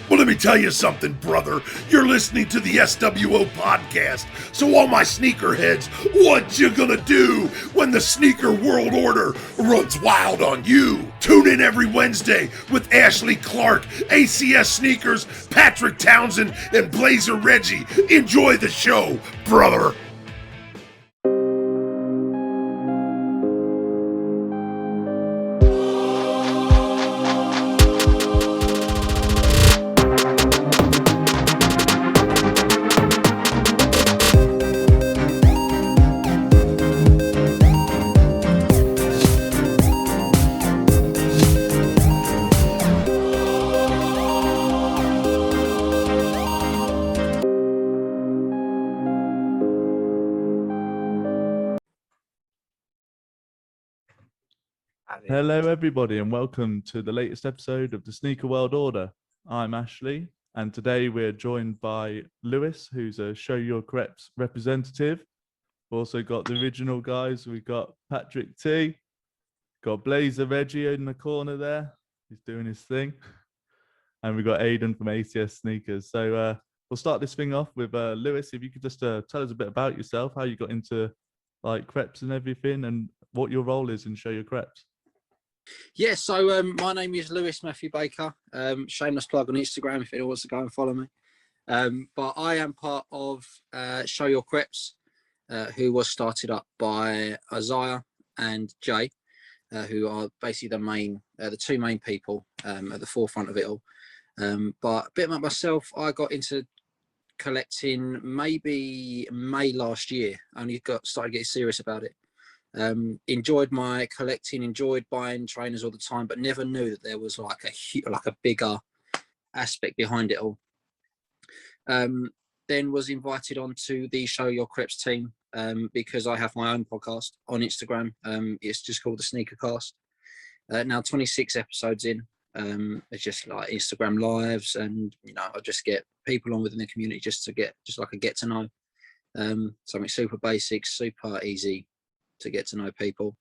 Well, let me tell you something, brother. You're listening to the sWo podcast. So all my sneakerheads, what you gonna do when the sneaker world order runs wild on you? Tune in every Wednesday with Ashley Clark, ACS Sneakers, Patrick Townsend, and Blazer Reggie. Enjoy the show, brother. Hello, everybody, and welcome to the latest episode of the Sneaker World Order. I'm Ashley, and today we're joined by Lewis, who's a Show Your Creps representative. We've also got the original guys. We've got Patrick T, got Blazer Reggie in the corner there. He's doing his thing. And we've got Aiden from ACS Sneakers. So we'll start this thing off with Lewis. If you could just tell us a bit about yourself, how you got into like creps and everything, and what your role is in Show Your Creps. Yeah, so my name is Lewis Matthew Baker. Shameless plug on Instagram if anyone wants to go and follow me. But I am part of Show Your Creps, who was started up by Isaiah and Jay, who are basically the two main people at the forefront of it all. But a bit about myself, I got into collecting maybe May last year. I only started getting serious about it. Enjoyed my collecting, enjoyed buying trainers all the time, but never knew that there was like a bigger aspect behind it all. Then was invited onto the Show Your Creps team because I have my own podcast on Instagram. It's just called the Sneaker Cast. Now 26 episodes in. It's just like Instagram lives, and I just get people on within the community just like a get to know. Something super basic, super easy to get to know people.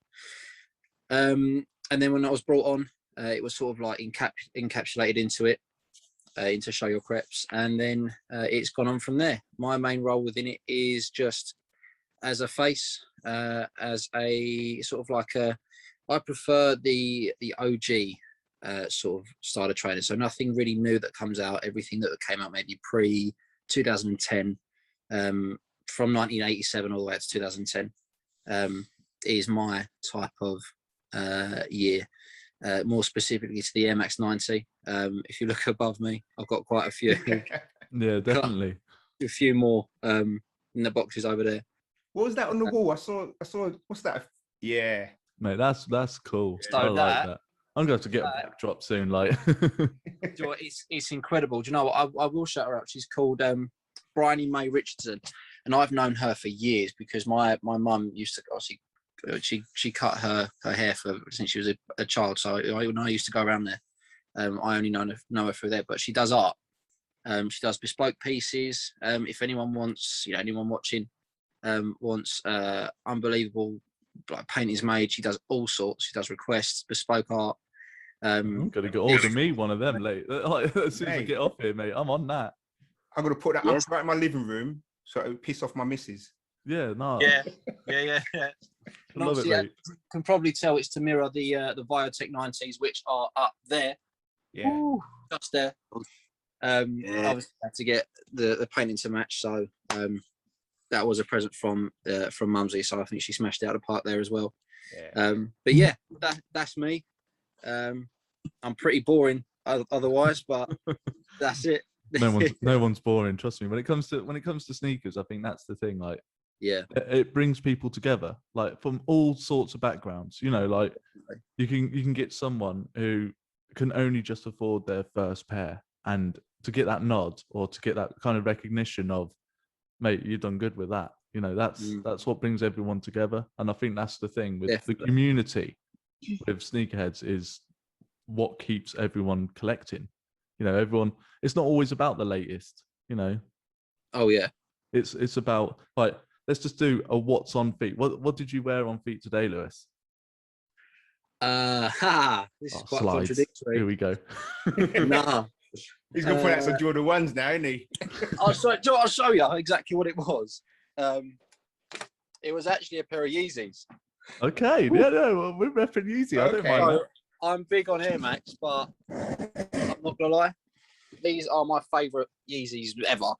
And then when I was brought on, it was sort of like encapsulated into it, into Show Your Creps, and then it's gone on from there. My main role within it is just as a face, as a sort of like I prefer the OG sort of style of training, so nothing really new that comes out, everything that came out maybe pre 2010, from 1987 all the way up to 2010. Is my type of year, more specifically to the Air Max 90. If you look above me, I've got quite a few. Yeah, definitely. A few more in the boxes over there. What was that on the wall? I saw. What's that? Yeah, Mate, that's cool. So I like that. I'm going to have to get a backdrop soon. Like, it's incredible. Do you know what? I will shout her out. She's called Bryony May Richardson, and I've known her for years because my mum used to obviously. She cut her hair since she was a child, so I used to go around there. I only know her through there, but she does art. She does bespoke pieces. If anyone wants, anyone watching wants unbelievable like paintings made, she does all sorts. She does requests, bespoke art. I'm gonna get order me one of them late. As soon as we get off here, mate, I'm on that. I'm gonna put that up right in my living room so it would piss off my missus. Yeah, no. Yeah. I love it, mate. Can probably tell it's to mirror the Biotech 90s, which are up there. Yeah. Ooh, just there. Obviously had to get the painting to match, so that was a present from Mumsy, so I think she smashed it out of the park there as well. Yeah. But yeah, that's me. I'm pretty boring otherwise, but that's it. No one's boring. Trust me. When it comes to sneakers, I think that's the thing. Like, yeah, it brings people together, like from all sorts of backgrounds. Like you can get someone who can only just afford their first pair, and to get that nod or to get that kind of recognition of, mate, you've done good with that. That's what brings everyone together, and I think that's the thing with the community with sneakerheads is what keeps everyone collecting. Everyone. It's not always about the latest. Oh yeah. It's about like. Let's just do a what's on feet. What did you wear on feet today, Lewis? This is quite slides. contradictory. Here we go. Nah, He's gonna put out some Jordan 1s now, isn't he? I'll show you exactly what it was. It was actually a pair of Yeezys. Okay, yeah, no, well, we're repping Yeezy. I don't Okay. mind that. I'm big on Air Max, but I'm not gonna lie, these are my favourite Yeezys ever.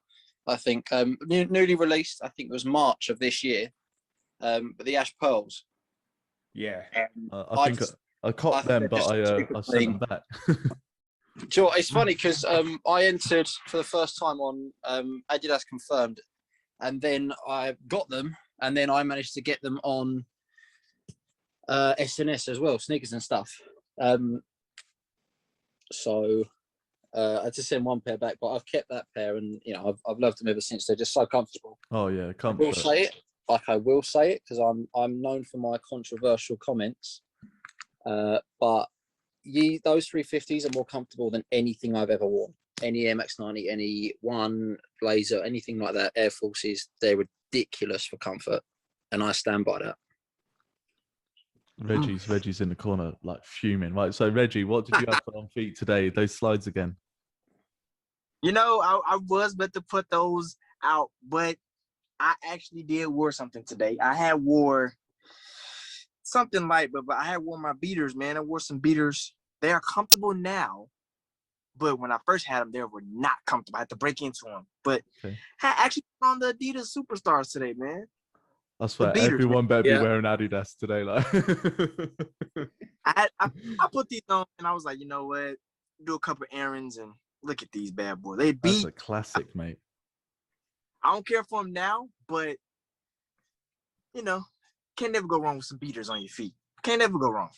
I think newly released. I think it was March of this year. But the Ash Pearls. Yeah. I think I copped them, but I sent them back. Sure, it's funny because I entered for the first time on Adidas Confirmed, and then I got them, and then I managed to get them on SNS as well, sneakers and stuff. So I had to send one pair back, but I've kept that pair, and I've loved them ever since. They're just so comfortable. Oh yeah, comfort. I will say it because I'm known for my controversial comments, but those 350s are more comfortable than anything I've ever worn. Any Air Max 90, any One Blazer, anything like that, Air Forces, they're ridiculous for comfort, and I stand by that. Reggie's in the corner, like fuming. Right, so Reggie, what did you have on feet today? Those slides again. I was about to put those out, but I actually did wear something today. I had wore something light, but I had worn my beaters, man. I wore some beaters. They are comfortable now, but when I first had them, they were not comfortable. I had to break into them. But I actually put on the Adidas Superstars today, man. I swear, everyone better be wearing Adidas today. Like, I put these on, and I was like, you know what? Do a couple errands and look at these bad boys. That's a classic, mate. I don't care for them now, but can't never go wrong with some beaters on your feet. Can't never go wrong.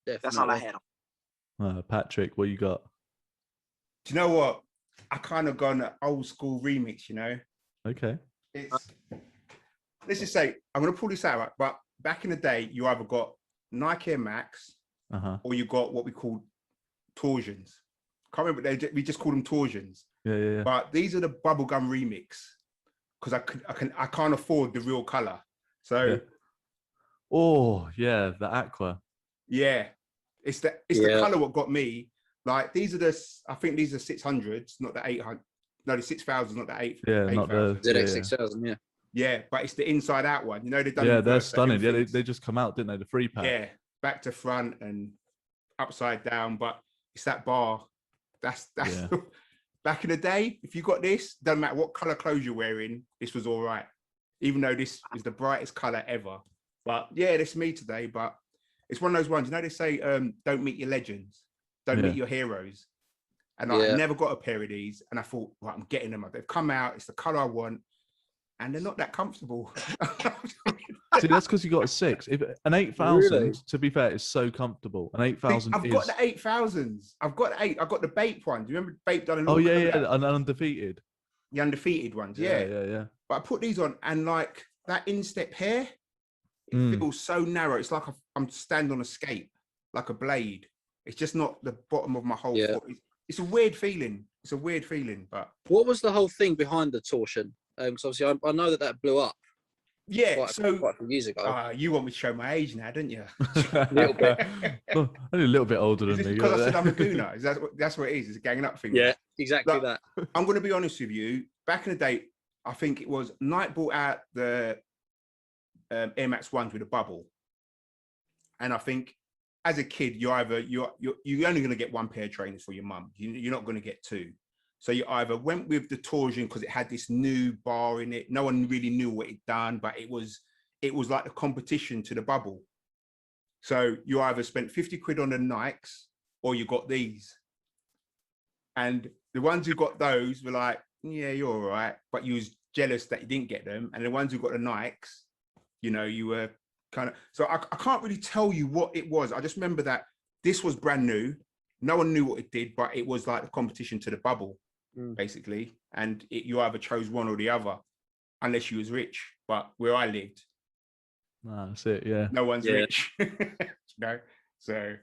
Definitely. That's all I had on. Patrick, what you got? Do you know what? I kind of gone an old school remix. Okay. Let's just say I'm gonna pull this out, right? But back in the day, you either got Nike Air Max, or you got what we call torsions. Can't remember, we just call them torsions. Yeah. But these are the bubblegum remix because I can't afford the real color. So the aqua. Yeah, it's the color what got me. Like these are I think these are 600s, not the 800. No, the 6,000s, not the 8. Yeah, not the ZX6000. Yeah. Yeah, but it's the inside out one. They've done. Yeah, they're stunning. Yeah, they just come out, didn't they? The free pack. Yeah, back to front and upside down, but it's that bar. That's back in the day. If you got this, doesn't matter what color clothes you're wearing, this was all right. Even though this is the brightest color ever. But yeah, this is me today. But it's one of those ones. They say don't meet your legends, don't meet your heroes. And I never got a pair of these, and I thought, right, I'm getting them. They've come out. It's the color I want. And they're not that comfortable. See, that's because you got a 6. If an 8,000, to be fair, is so comfortable. An 8,000 I've got the 8,000s. I've got the 8. I've got the Bape ones. You remember Bape done? An undefeated. The undefeated ones, yeah. But I put these on, and like that instep hair, it feels so narrow. It's like I'm standing on a skate, like a blade. It's just not the bottom of my whole foot. It's a weird feeling. But what was the whole thing behind the torsion? Because obviously I know that blew up. Yeah, quite a few years ago. You want me to show my age now, don't you? A little bit. Well, only a little bit older than me. Because I said I'm a gooner. That's what it is. It's a ganging up thing. Yeah, exactly that. I'm going to be honest with you. Back in the day, I think it was Nike brought out the Air Max ones with a bubble, and I think as a kid, you're only going to get one pair of trainers for your mum. You're not going to get two. So you either went with the torsion because it had this new bar in it. No one really knew what it done, but it was like the competition to the bubble. So you either spent 50 quid on the Nikes or you got these. And the ones who got those were like, yeah, you're all right. But you was jealous that you didn't get them. And the ones who got the Nikes, you were kind of, so I can't really tell you what it was. I just remember that this was brand new. No one knew what it did, but it was like the competition to the bubble. Basically, and you either chose one or the other, unless you was rich. But where I lived, that's it. Yeah, no one's rich. So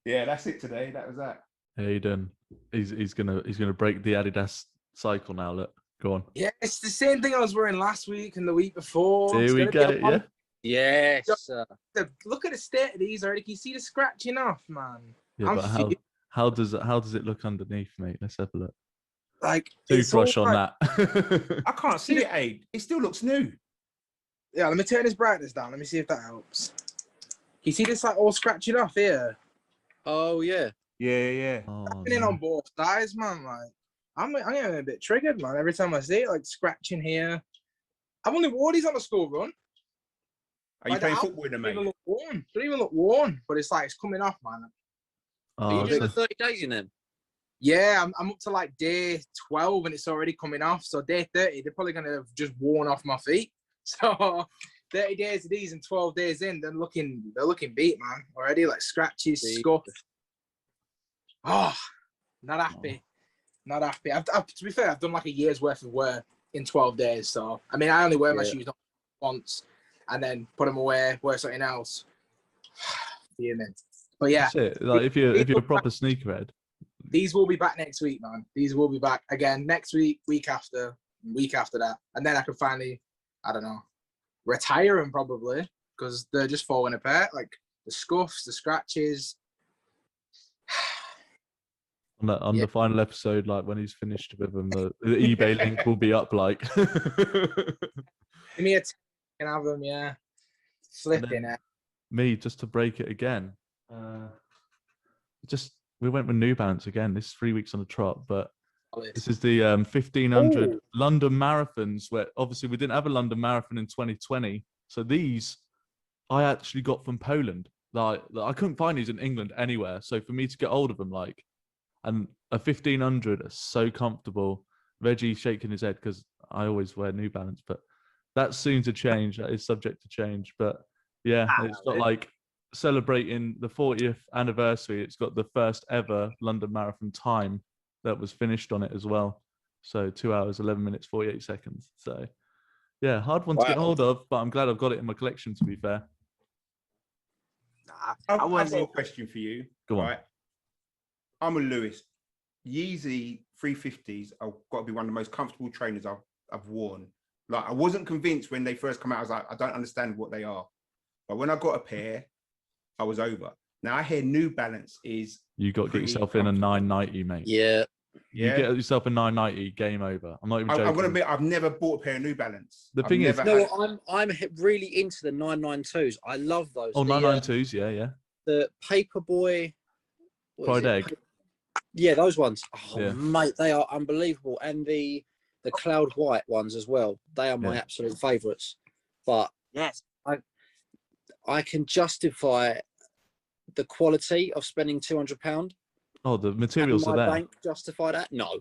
yeah, that's it today. That was that. Hayden, he's gonna break the Adidas cycle now. Look, go on. Yeah, it's the same thing I was wearing last week and the week before. Here we go. Yeah. Yes. Look at the state of these already. Can you see the scratching off, man? Yeah, but How does it look underneath, mate? Let's have a look. Like Toothbrush on like, that. I can't see it, Abe. It still looks new. Yeah, let me turn this brightness down. Let me see if that helps. You see this like all scratching off here? Oh yeah. Yeah. Oh, Happening no. on both sides, man. Like I'm getting a bit triggered, man. Every time I see it, like scratching here. I've only worn these on a school run. Are you Like, playing the football in them, outfits mate? don't even look worn, but it's like it's coming off, man. Are you Oh, doing so- the 30 days in them? Yeah, I'm up to like day 12 and it's already coming off. So day 30, they're probably gonna have just worn off my feet. So 30 days of these and 12 days in, they're looking beat, man. Already like scratches, scuff. Oh, not happy. Not happy. I've to be fair, I've done like a year's worth of wear in 12 days. So I mean, I only wear my shoes once and then put them away, wear something else. Fuming. But yeah, that's it. Like if you're a proper sneakerhead, these will be back next week, man. These will be back again next week, week after that, and then I can finally, I don't know, retire them probably because they're just falling apart. Like the scuffs, the scratches. on the final episode, like when he's finished with them, the eBay link will be up. Like, Give me a can have them, yeah. Flipping it. Me, just to break it again. We went with New Balance again. This is 3 weeks on the trot, but this is the 1500 London marathons. Where obviously we didn't have a London marathon in 2020, so these I actually got from Poland. Like I couldn't find these in England anywhere. So for me to get hold of them, like, and a 1500 are so comfortable. Reggie shaking his head because I always wear New Balance, but that's soon to change. That is subject to change. But yeah, it's got like celebrating the 40th anniversary. It's got the first ever London Marathon time that was finished on it as well. So 2 hours, 11 minutes, 48 seconds. So yeah, hard one to get hold of, but I'm glad I've got it in my collection, to be fair. I've got a question for you. Go on. Right? I'm a Lewis. Yeezy 350s have got to be one of the most comfortable trainers I've worn. Like I wasn't convinced when they first come out. I was like, I don't understand what they are. But when I got a pair, I was over. Now I hear New Balance is You got to get yourself in a 990, mate. Yeah. You get yourself a 990, game over. I'm not even joking. I'm gonna admit, I've never bought a pair of New Balance. The thing is, I'm really into the 992s. I love those. Oh, 992s, yeah. The Paperboy. Fried egg. Yeah, those ones. Oh, yeah. Mate, they are unbelievable. And the Cloud White ones as well. They are my absolute favourites. But yes, I can justify the quality of spending £200. Oh, the materials are there. My bank justify that? No.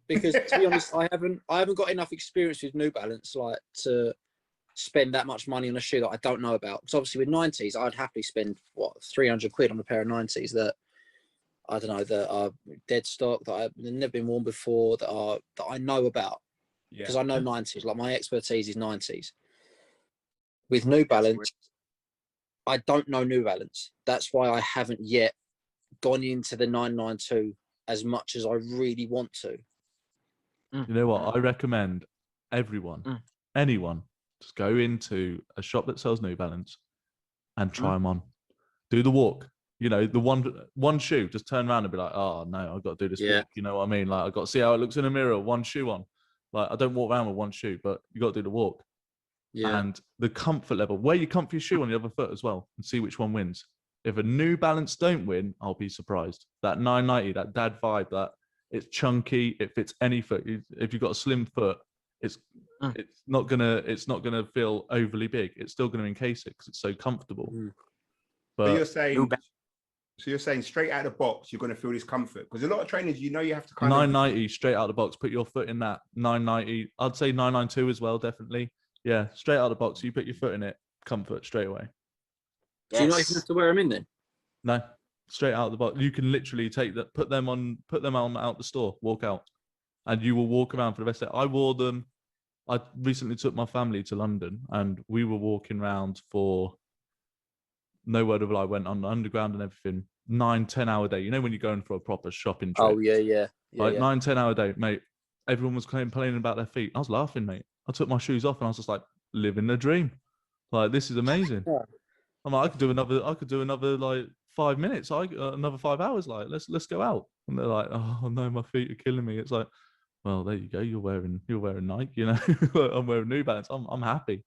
Because to be honest, I haven't got enough experience with New Balance like to spend that much money on a shoe that I don't know about. Because obviously with 90s, I'd happily spend £300 on a pair of 90s that I don't know, that are dead stock, that I've never been worn before, that I know about. Because I know 90s. Like my expertise is 90s. With New Balance, I don't know New Balance. That's why I haven't yet gone into the 992 as much as I really want to. You know what? I recommend anyone, just go into a shop that sells New Balance and try them on. Do the walk. You know, the one shoe, just turn around and be like, oh no, I've got to do this walk. You know what I mean? Like I've got to see how it looks in the mirror, one shoe on. Like I don't walk around with one shoe, but you got to do the walk. Yeah. And the comfort level, wear your comfy shoe on the other foot as well and see which one wins. If a New Balance don't win, I'll be surprised. That 990, that dad vibe, that it's chunky, it fits any foot. If you've got a slim foot, it's not gonna feel overly big. It's still gonna encase it because it's so comfortable. But so you're saying straight out of the box, you're gonna feel this comfort because a lot of trainers, you have to kind 990 straight out of the box. Put your foot in that 990. I'd say 992 as well, definitely. Yeah, straight out of the box. You put your foot in it, comfort straight away. Do you not even have to wear them in then? No, straight out of the box. You can literally take that, put them on out the store, walk out, and you will walk around for the rest of it. I wore them. I recently took my family to London, and we were walking around for no word of a lie. Went on the underground and everything. 9-10 hour day. You know when you're going for a proper shopping trip. Oh yeah. Like 9-10 hour day, mate. Everyone was complaining about their feet. I was laughing, mate. I took my shoes off and I was just like living the dream. Like this is amazing. I'm like, I could do another like 5 minutes. Another 5 hours. Like, let's go out. And they're like, oh no, my feet are killing me. It's like, well, there you go. You're wearing Nike, you know. I'm wearing New Balance. I'm happy.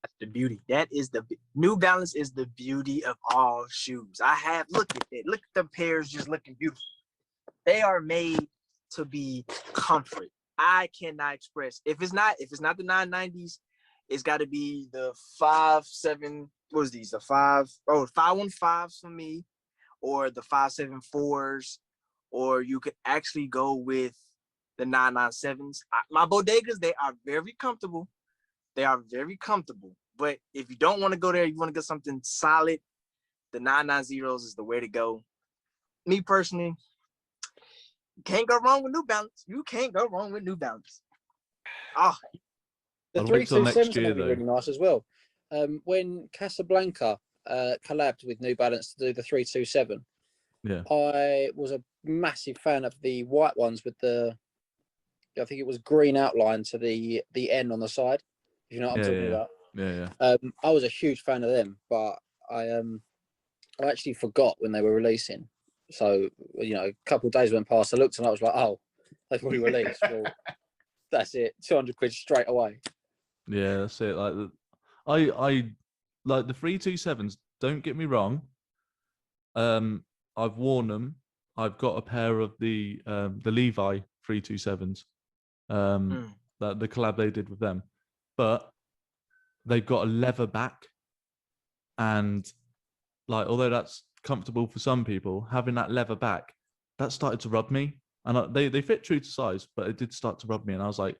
That's the beauty. That is the New Balance is the beauty of all shoes. Look at it. Look at the pairs just looking beautiful. They are made to be comfort. I cannot express. If it's not the 990s, it's got to be the 5.7. What is these? The 515s for me, or the 5.74s, or you could actually go with the 997s. My bodegas, they are very comfortable. But if you don't want to go there, you want to get something solid, the 990s is the way to go. Me personally, you can't go wrong with New Balance. Oh, the I'll wait till next 327s year, are really nice as well. When Casablanca collabed with New Balance to do the 327, yeah, I was a massive fan of the white ones with I think it was green outline to the N on the side. If you know what I'm talking about. Yeah. I was a huge fan of them, but I actually forgot when they were releasing. So, a couple of days went past. I looked and I was like, oh, they've already released. Well, that's it. 200 quid straight away. Yeah, that's it. Like, I like the 327s. Don't get me wrong. I've worn them. I've got a pair of the Levi 327s. That the collab they did with them, but they've got a leather back, and like, although that's comfortable for some people, having that leather back, that started to rub me. And they fit true to size, but it did start to rub me. And I was like,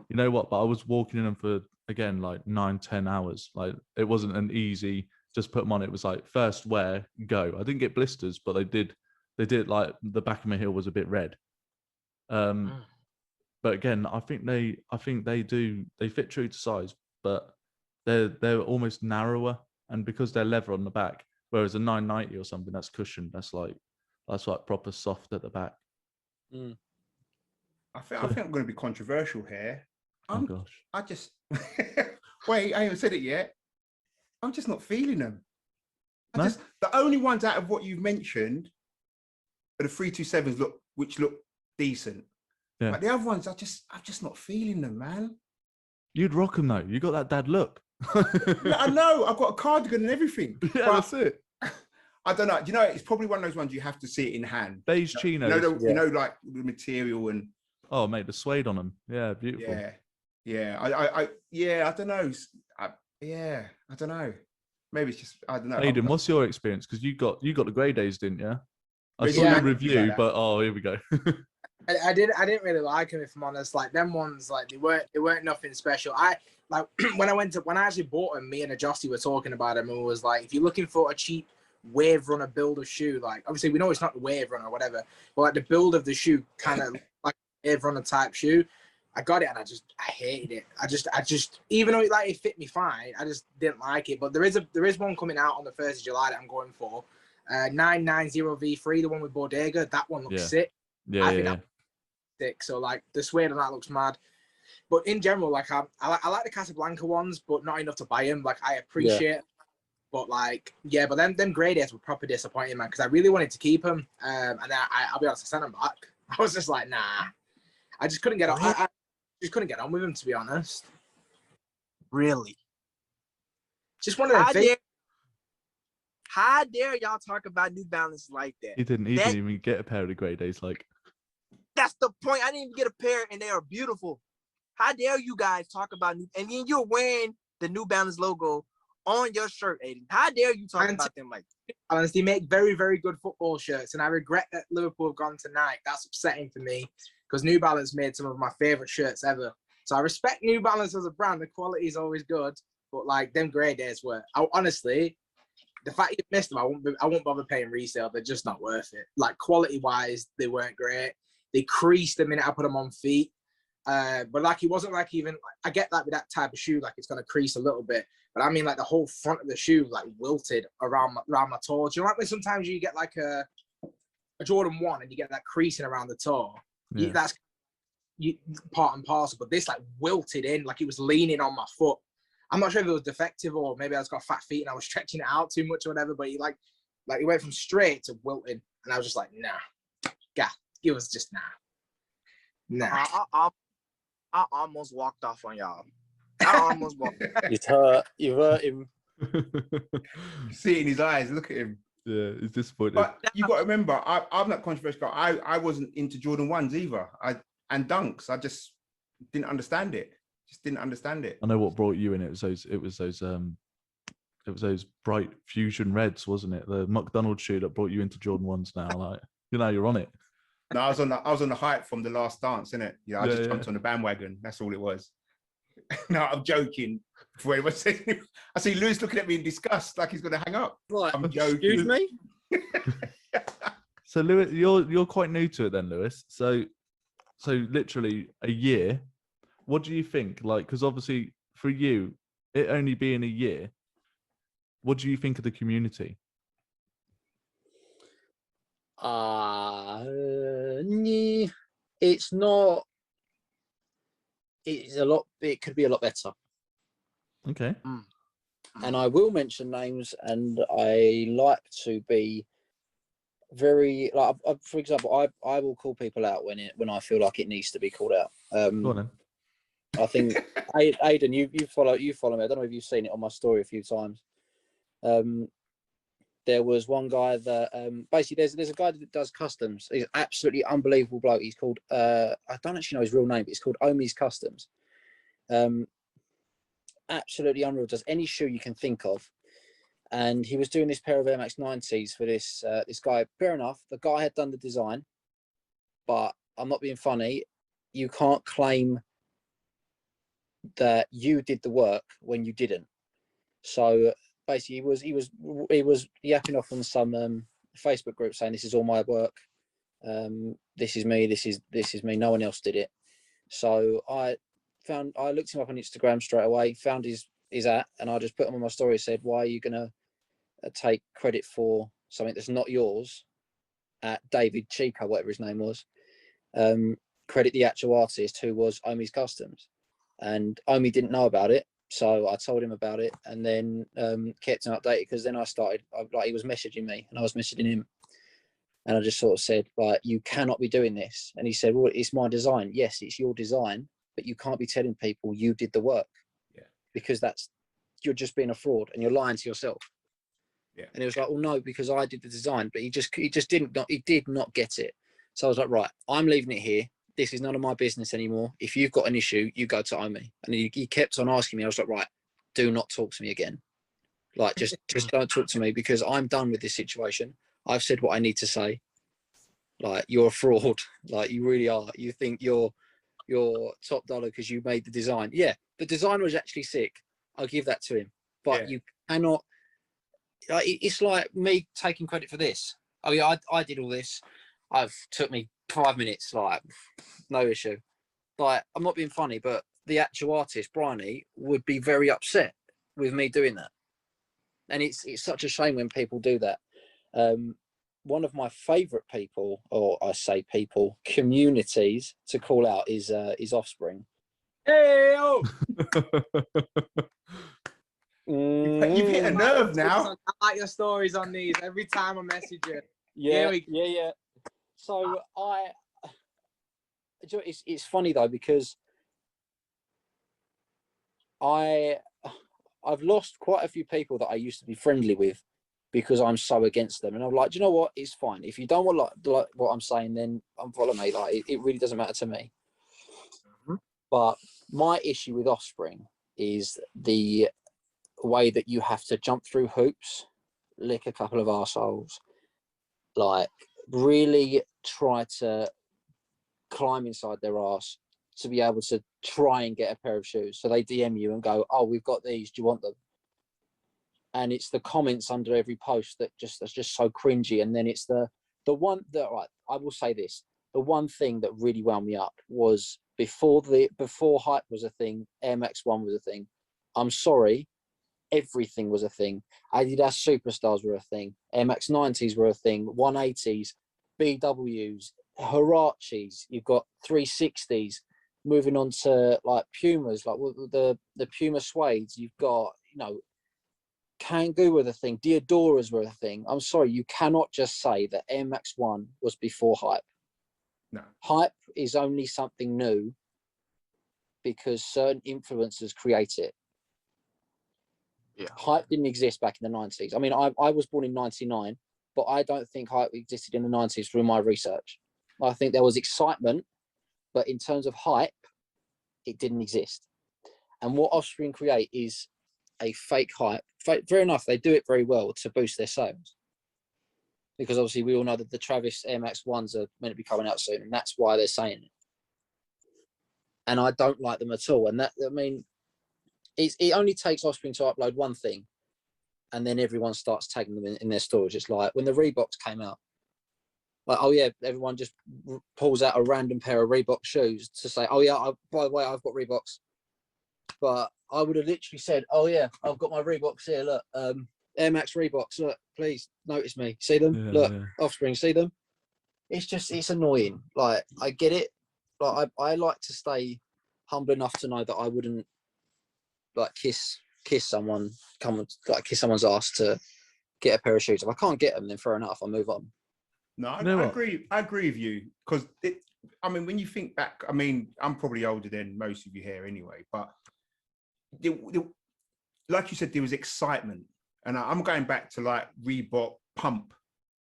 you know what? But I was walking in them for, again, like 9-10 hours. Like, it wasn't an easy just put them on. It was like first wear, go. I didn't get blisters, but they did like the back of my heel was a bit red. But again, I think they fit true to size, but they're almost narrower, and because they're leather on the back, whereas a 990 or something that's cushioned, that's like proper soft at the back. I think I'm going to be controversial here. Oh gosh. I just wait. I haven't said it yet. I'm just not feeling them. The only ones out of what you've mentioned are the 327s which look decent. Yeah. But the other ones, I'm just not feeling them, man. You'd rock them though. You got that dad look. I know. I've got a cardigan and everything. Yeah, that's it. I don't know. It's probably one of those ones you have to see it in hand. Beige chinos. Like the material and. Oh, mate, the suede on them. Yeah, beautiful. Yeah. I don't know. I don't know. Maybe it's just, I don't know. Aidan, what's your experience? Because you got the grey days, didn't you? I saw your review, but here we go. I didn't really like them, if I'm honest. Like, them ones, like, they weren't nothing special. I like when I actually bought them, me and Adjusty were talking about them, and it was like, if you're looking for a cheap wave runner build of shoe, like, obviously we know it's not the wave runner or whatever, but like the build of the shoe kind of like wave runner type shoe. I got it and I hated it. I just even though it fit me fine, I just didn't like it. But there is one coming out on the 1st of July that I'm going for. 990 V3, the one with Bodega. That one looks sick. Yeah. Sick. So like the suede on that looks mad. But in general, like I like the Casablanca ones, but not enough to buy them. Like, I appreciate, but like, but them grey days were proper disappointing, man. Because I really wanted to keep them, and I'll be honest, I sent them back. I was just like, nah. I just couldn't get on. I just couldn't get on with them, to be honest. Really? Just one of them things. How dare y'all talk about New Balance like that? He didn't even get a pair of the grey days. Like, that's the point. I didn't even get a pair, and they are beautiful. How dare you guys talk about and then you're wearing the New Balance logo on your shirt, Aiden. How dare you talk about them like that? Honestly, they make very, very good football shirts, and I regret that Liverpool have gone tonight. That's upsetting for me, because New Balance made some of my favorite shirts ever. So I respect New Balance as a brand. The quality is always good, but like, them grey days were, honestly, the fact you missed them, I won't bother paying resale. They're just not worth it. Like, quality wise, they weren't great. They creased the minute I put them on feet. But like, it wasn't like, even, I get that with that type of shoe, like it's gonna crease a little bit. But I mean, like, the whole front of the shoe like wilted around my toe. Do you know, like when sometimes you get like a Jordan 1 and you get that creasing around the toe? Yeah. That's part and parcel. But this like wilted in, like it was leaning on my foot. I'm not sure if it was defective or maybe I just got fat feet and I was stretching it out too much or whatever. But it Like, it went from straight to wilting. And I was just like, nah. God, it was just nah. I almost walked off on y'all. I almost walked. You hurt him. See it in his eyes. Look at him. Yeah, he's disappointed. But you got to remember, I'm not controversial. I wasn't into Jordan 1s either. And dunks. I just didn't understand it. I know what brought you in. It was those bright fusion reds, wasn't it? The McDonald's shoe that brought you into Jordan 1s now. Like, you're on it. No, I was on the hype from The Last Dance, innit? I just jumped on the bandwagon. That's all it was. No, I'm joking. Before anyone says anything, I see Lewis looking at me in disgust, like he's going to hang up. Right. I'm joking. Excuse me? So Lewis, you're quite new to it then, Lewis. So literally a year. What do you think? Like, because obviously for you, it only being a year, what do you think of the community? It's not. It's a lot. It could be a lot better. Okay. And I will mention names, and I like to be very like. For example, I will call people out when I feel like it needs to be called out. Go on then. I think Aidan, you follow me. I don't know if you've seen it on my story a few times. There was one guy that basically there's a guy that does customs. He's an absolutely unbelievable bloke. He's called I don't actually know his real name, but it's called Omi's Customs. Absolutely unreal. Does any shoe you can think of. And he was doing this pair of Air Max 90s for this guy. Fair enough, the guy had done the design, but I'm not being funny. You can't claim that you did the work when you didn't. So basically, he was yapping off on some Facebook group saying this is all my work. This is me. This is me. No one else did it. So I looked him up on Instagram straight away. Found his at, and I just put him on my story. Said, "Why are you gonna take credit for something that's not yours?" At David Chico, whatever his name was. Credit the actual artist who was Omi's Customs, and Omi didn't know about it. So I told him about it, and then kept him updated, because then he was messaging me and I was messaging him, and I just sort of said, like, you cannot be doing this. And he said, well, it's my design. Yes, it's your design, but you can't be telling people you did the work. Yeah. Because you're just being a fraud and you're lying to yourself. Yeah. And it was like, well, no, because I did the design, but he did not get it. So I was like, right, I'm leaving it here. This is none of my business anymore. If you've got an issue, you go to Omi. And he kept on asking me. I was like, right, do not talk to me again. Like, just don't talk to me, because I'm done with this situation. I've said what I need to say. Like, you're a fraud. Like, you really are. You think you're top dollar because you made the design. Yeah, the design was actually sick. I'll give that to him. But you cannot. It's like me taking credit for this. Oh yeah, I did all this. Took me 5 minutes. Like, no issue. Like, I'm not being funny, but the actual artist, Bryony, would be very upset with me doing that. And it's such a shame when people do that. One of my favourite people, or I say people, communities to call out is Offspring. Hey, oh! You've hit a nerve now. I like your stories on these every time I message you. Yeah. So it's funny though, because I've lost quite a few people that I used to be friendly with because I'm so against them. And I'm like, do you know what? It's fine. If you don't want like what I'm saying, then unfollow me. Like, it really doesn't matter to me. Mm-hmm. But my issue with Offspring is the way that you have to jump through hoops, lick a couple of arseholes, like really try to climb inside their arse to be able to try and get a pair of shoes. So they DM you and go, oh, we've got these, do you want them? And it's the comments under every post that's just so cringy. And then it's the one that, right, I will say this, the one thing that really wound me up was before hype was a thing, Air Max 1 was a thing. I'm sorry, everything was a thing. Adidas Superstars were a thing. Air Max 90s were a thing. 180s, BWs, Huaraches. You've got 360s. Moving on to like Pumas, like the Puma suedes. You've got, Kangoo were the thing. Diodoras were a thing. I'm sorry, you cannot just say that Air Max 1 was before hype. No. Hype is only something new because certain influencers create it. Yeah. Hype didn't exist back in the 90s. I mean, I was born in 99, but I don't think hype existed in the 90s through my research. I think there was excitement, but in terms of hype, it didn't exist. And what Offspring create is a fake hype. Fair enough, they do it very well to boost their sales. Because obviously we all know that the Travis Air Max 1s are meant to be coming out soon, and that's why they're saying it. And I don't like them at all. And that, I mean, it only takes Offspring to upload one thing, and then everyone starts tagging them in their stories. It's like when the Reeboks came out, like, oh yeah, everyone just pulls out a random pair of Reebok shoes to say, oh yeah, by the way, I've got Reeboks. But I would have literally said, oh yeah, I've got my Reeboks here. Look, Air Max Reeboks. Look, please notice me. See them? Yeah, look, yeah. Offspring. See them? It's annoying. Like, I get it. Like, I like to stay humble enough to know that I wouldn't like kiss someone, kiss someone's ass to get a pair of shoes. If I can't get them, then fair enough, I'll move on. No, I agree. I agree with you because I mean, when you think back, I mean, I'm probably older than most of you here anyway, but like you said, there was excitement, and I'm going back to like Reebok Pump,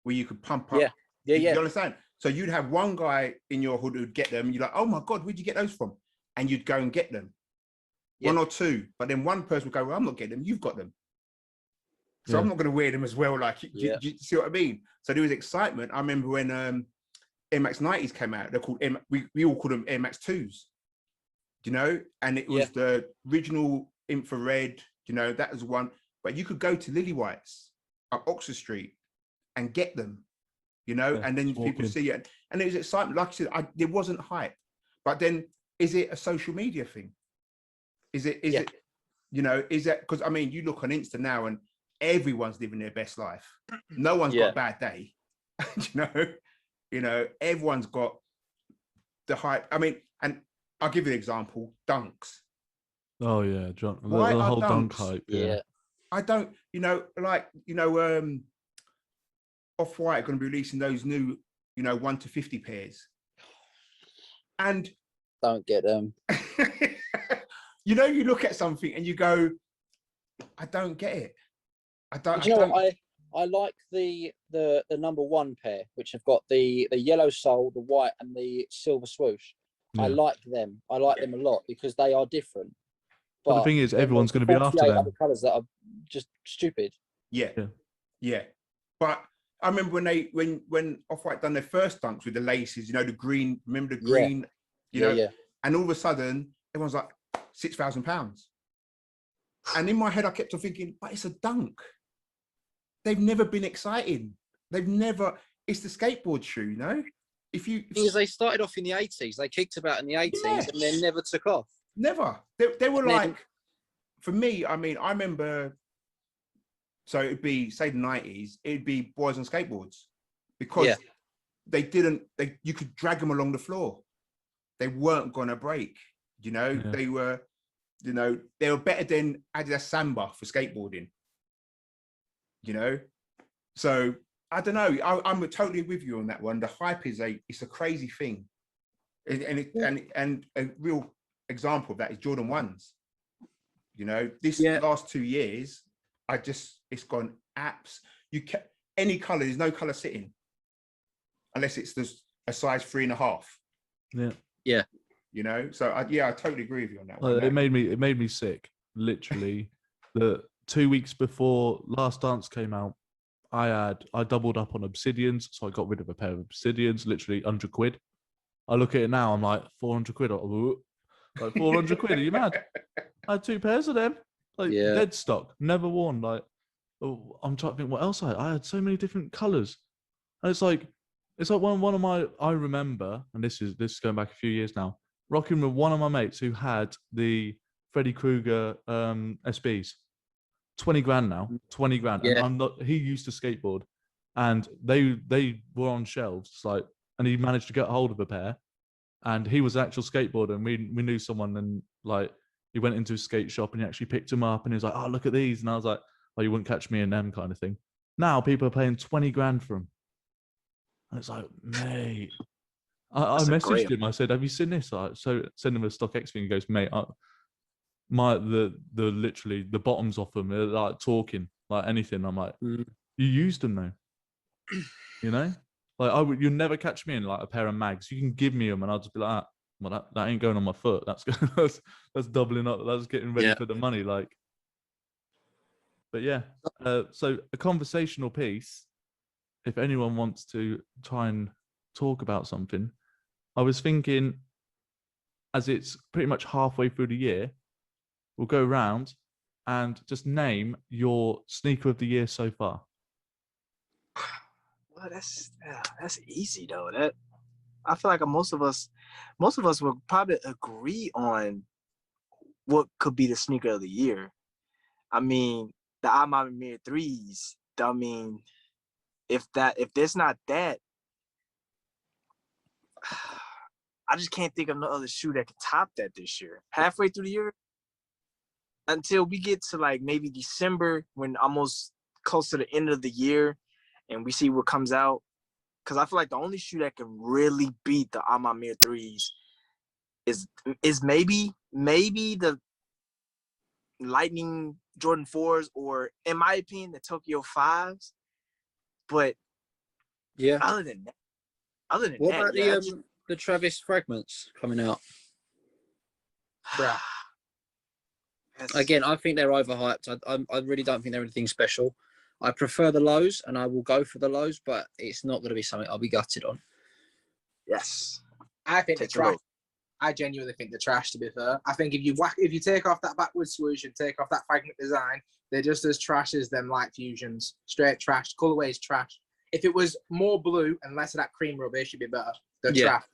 where you could pump up. Yeah. You understand? So you'd have one guy in your hood who'd get them. You're like, oh my god, where'd you get those from? And you'd go and get them, one or two. But then one person would go, well, I'm not getting them. You've got them. So I'm not going to wear them as well. Like, do you see what I mean? So there was excitement. I remember when Air Max 90s came out. They're called we all called them Air Max 2s. You know, and it was the original infrared. You know, that was one. But you could go to Lily White's up Oxford Street and get them. You know, and then people see it, and it was excitement. Like I said, there wasn't hype. But then, is it a social media thing? Is it? You know, is that because I mean, you look on Insta now and everyone's living their best life. No one's got a bad day. you know, everyone's got the hype. I mean, and I'll give you an example: dunks. Oh yeah, John. The Why whole are dunk dunks? hype. Yeah. I don't. You know, like Off-White are going to be releasing those new, 1 to 50 pairs, and don't get them. You look at something and you go, I don't get it. I don't. Do you know what? I like the number 1 pair, which have got the yellow sole, the white, and the silver swoosh. Yeah. I like them. I like them a lot because they are different. But the thing is, everyone's going to be after them. Other colours that are just stupid. Yeah. But I remember when Off-White done their first dunks with the laces, the green. Remember the green? Yeah. And all of a sudden, everyone's like £6,000. And in my head, I kept on thinking, but it's a dunk. They've never been exciting. It's the skateboard shoe, Because they started off in the 80s. They kicked about in the 80s and then never took off. Never. They were like, for me, I mean, I remember, so it'd be, say the 90s, it'd be boys on skateboards because you could drag them along the floor. They weren't going to break, They were, they were better than Adidas Samba for skateboarding, So I don't know. I'm totally with you on that one. The hype it's a crazy thing. And a real example of that is Jordan 1s. This last 2 years, it's gone apps. Any color, there's no color sitting unless it's a size 3.5. Yeah. So I totally agree with you on that one. It made me sick. Literally, the 2 weeks before Last Dance came out, I doubled up on Obsidians, so I got rid of a pair of Obsidians, literally £100. I look at it now, I'm like, 400 quid. Like 400 quid, are you mad? I had 2 pairs of them, dead stock, never worn. Like, I'm trying to think what else I had so many different colours, and it's like one of my, I remember, and this is going back a few years now, rocking with one of my mates who had the Freddy Krueger SBs, 20 grand now, 20 grand. Yeah. And he used to skateboard, and they were on shelves, and he managed to get hold of a pair, and he was an actual skateboarder, and we knew someone, and he went into a skate shop and he actually picked them up, and he was like, oh, look at these. And I was like, Or you wouldn't catch me in them kind of thing. Now people are paying 20 grand for them. And it's like, mate. I messaged him. I said, "Have you seen this?" So send him a StockX thing. He goes, "Mate, the literally the bottoms off them, they're like talking like anything." I'm like, "You used them though, you know? Like you'll never catch me in like a pair of mags. You can give me them, and I'll just be like, well, that ain't going on my foot. That's doubling up. That's getting ready for the money. Like, but yeah. So a conversational piece. If anyone wants to try and talk about something, I was thinking, as it's pretty much halfway through the year, we'll go round and just name your sneaker of the year so far. Well, that's easy though. That I feel like most of us will probably agree on what could be the sneaker of the year. I mean, the Alma Mir threes. I mean, if there's not that, I just can't think of no other shoe that could top that this year. Halfway through the year, until we get to like maybe December, when almost close to the end of the year, and we see what comes out. Because I feel like the only shoe that can really beat the Alma Mir threes is maybe the Lightning Jordan 4s, or in my opinion the Tokyo 5s. But yeah, other than that, what about the Travis fragments coming out? Bruh. Again, I think they're overhyped. I really don't think they're anything special. I prefer the lows, and I will go for the lows, but it's not going to be something I'll be gutted on. Yes, I think the trash. I genuinely think the trash. To be fair, I think if you take off that backward swoosh and take off that fragment design, they're just as trash as them light fusions. Straight trash. Colorway is trash. If it was more blue and less of that cream rubber, it should be better. The trash.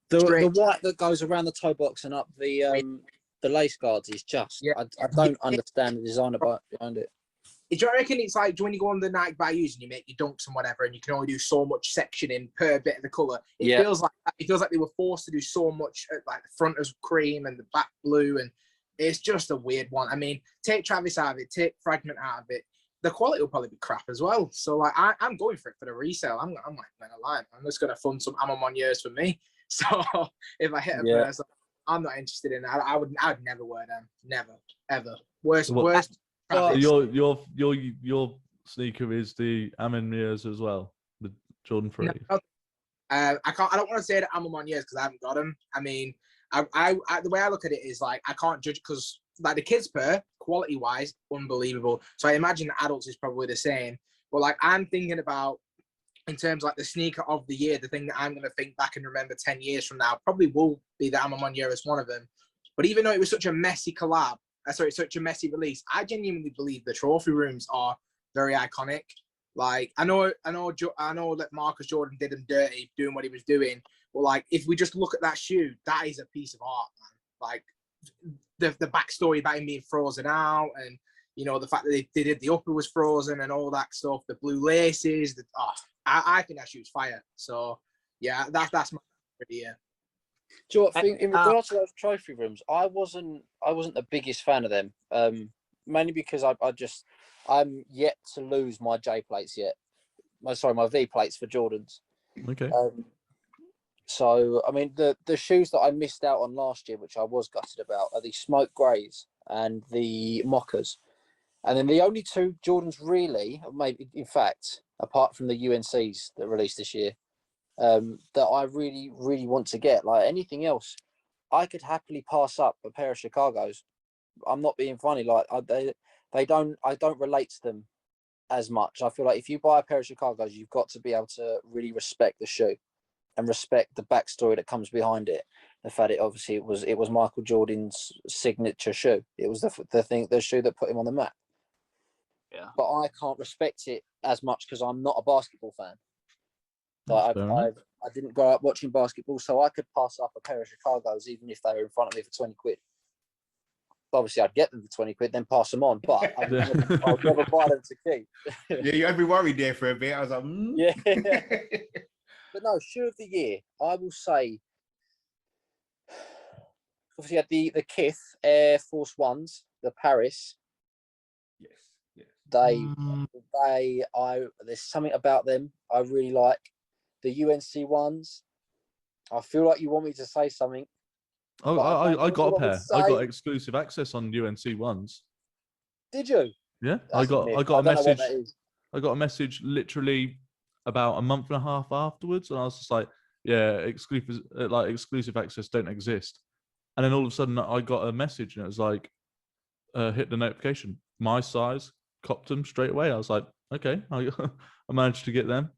The white that goes around the toe box and up the lace guards is just. I don't understand the design behind it. Do you reckon it's like when you go on the Nike Bayous and you make your dunks and whatever, and you can only do so much sectioning per bit of the color? It feels like they were forced to do so much. Like the front is cream and the back blue, and it's just a weird one. I mean, take Travis out of it, take Fragment out of it, the quality will probably be crap as well. So like, I'm going for it for the resale. I'm like, man, I'm just gonna fund some Amon years for me. So if I hit a person, I'm not interested in that. I would never wear them. Never, ever. Worst. So your sneaker is the Amon Mears as well, the Jordan 3. No, I don't want to say that I'm on years because I haven't got them. I mean, I the way I look at it is like I can't judge because like the kids pair quality wise unbelievable. So I imagine the adults is probably the same. But like I'm thinking about in terms of like the sneaker of the year, the thing that I'm going to think back and remember 10 years from now probably will be the Amon year as one of them. But even though it was such a messy collab. Such a messy release. I genuinely believe the trophy rooms are very iconic. Like I know that Marcus Jordan did him dirty doing what he was doing, but like if we just look at that shoe, that is a piece of art, man. Like the backstory about him being frozen out, and you know the fact that they did the upper was frozen and all that stuff. The blue laces. I think that shoe's fire. So yeah, that's my idea. Do you know what, in regards to those trophy rooms, I wasn't the biggest fan of them. Mainly because I'm yet to lose my J plates yet. My V plates for Jordans. Okay. So I mean the shoes that I missed out on last year, which I was gutted about, are the smoke greys and the mockers. And then the only two Jordans really, maybe in fact, apart from the UNCs that released this year, that I really, really want to get. Like anything else, I could happily pass up a pair of Chicago's. I'm not being funny. Like I don't relate to them as much. I feel like if you buy a pair of Chicago's, you've got to be able to really respect the shoe and respect the backstory that comes behind it. The fact it was Michael Jordan's signature shoe. It was the shoe that put him on the map. Yeah. But I can't respect it as much because I'm not a basketball fan. Like I didn't grow up watching basketball, so I could pass up a pair of Chicago's even if they were in front of me for 20 quid. Obviously, I'd get them for 20 quid, then pass them on, but I'd never buy them to keep. Yeah, you had me worried there for a bit. I was like, Yeah. But no, shoe of the year, I will say, obviously, you had the Kith Air Force Ones, the Paris. Yes. There's something about them I really like. The UNC ones. I feel like you want me to say something. Oh, I got a pair. I got exclusive access on UNC ones. Did you? Yeah, I got a message. I got a message literally about a month and a half afterwards, and I was just like, "Yeah, exclusive access don't exist." And then all of a sudden, I got a message, and it was like, "Hit the notification. My size, copped them straight away." I was like, "Okay, I managed to get them."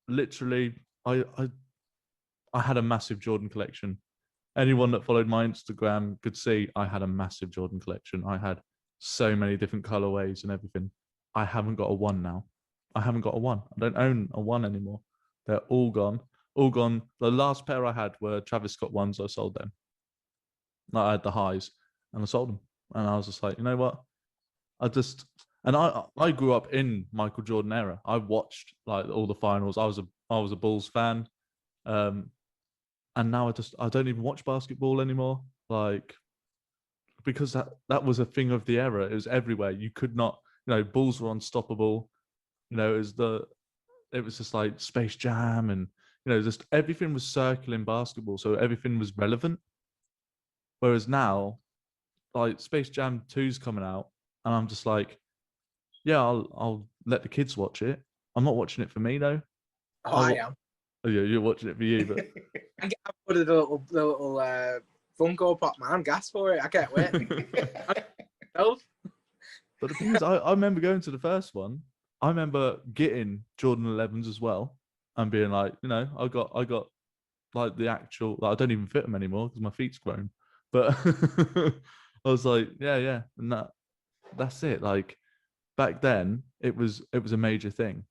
Literally, I had a massive Jordan collection. Anyone that followed my Instagram could see I had a massive Jordan collection. I had so many different colorways and everything. I haven't got a one now. I haven't got a one. I don't own a one anymore. They're all gone. All gone. The last pair I had were Travis Scott ones. I sold them. I had the highs and I sold them. And I was just like, you know what? I grew up in Michael Jordan era. I watched like all the finals. I was a Bulls fan. And now I don't even watch basketball anymore. Like, because that was a thing of the era. It was everywhere. You could not, Bulls were unstoppable. It was just like Space Jam, and just everything was circling basketball, so everything was relevant. Whereas now, like Space Jam 2's coming out, and I'm just like, yeah, I'll let the kids watch it. I'm not watching it for me though. Oh, I am. Oh yeah, you're watching it for you, but I put the little Funko Pop, man. I'm gassed for it. I can't wait. But the thing is, I remember going to the first one. I remember getting Jordan 11s as well, and being like, I got like the actual. Like, I don't even fit them anymore because my feet's grown. But I was like, yeah, and that's it. Like back then, it was a major thing.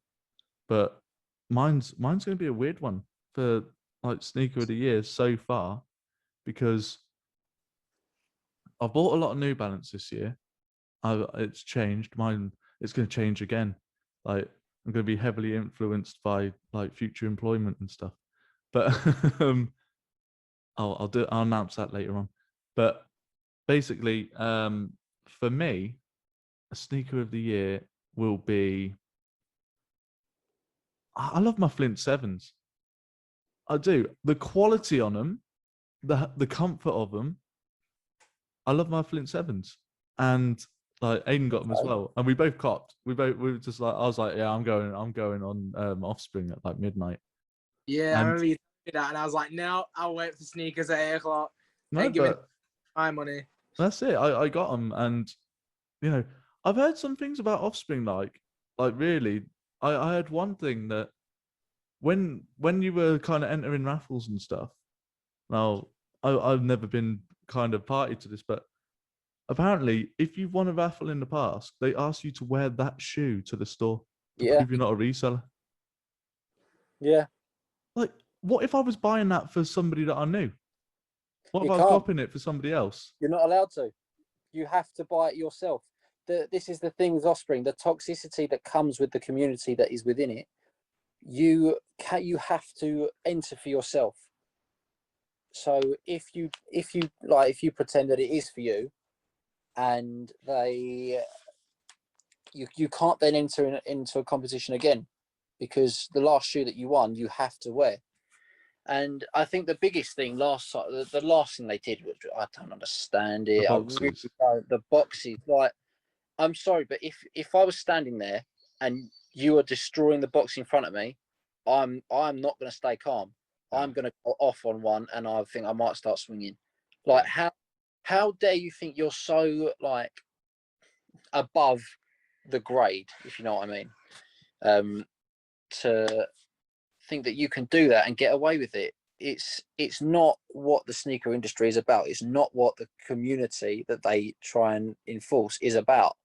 But mine's going to be a weird one for like sneaker of the year so far, because I've bought a lot of New Balance this year. It's changed. Mine, it's going to change again. Like, I'm going to be heavily influenced by like future employment and stuff. But I'll announce that later on. But basically, for me, a sneaker of the year will be. I love my Flint 7s. I do. The quality on them, the comfort of them. I love my Flint 7s, and like Aiden got them as well, and we both copped. We were just like, I was like, yeah, I'm going on Offspring at like midnight. Yeah, I remember you told me that, and I was like, no, I'll wait for sneakers at 8:00. No, but my money. That's it. I got them, and I've heard some things about Offspring. Like really, I heard one thing that when you were kind of entering raffles and stuff. Now, I've never been kind of party to this, but apparently, if you've won a raffle in the past, they ask you to wear that shoe to the store to prove you're not a reseller. Yeah. Like, what if I was buying that for somebody that I knew? What if I was copying it for somebody else? You're not allowed to. You have to buy it yourself. This is the thing with Offspring, the toxicity that comes with the community that is within it. You have to enter for yourself. So if you pretend that it is for you, and you can't then enter into a competition again, because the last shoe that you won, you have to wear. And I think the biggest thing the last thing they did was, I don't understand it. The boxes, like, I'm sorry, but if I was standing there and you were destroying the box in front of me, I'm not going to stay calm. I'm going to go off on one, and I think I might start swinging. Like, how dare you think you're so like above the grade, if you know what I mean? To think that you can do that and get away with it. It's not what the sneaker industry is about. It's not what the community that they try and enforce is about.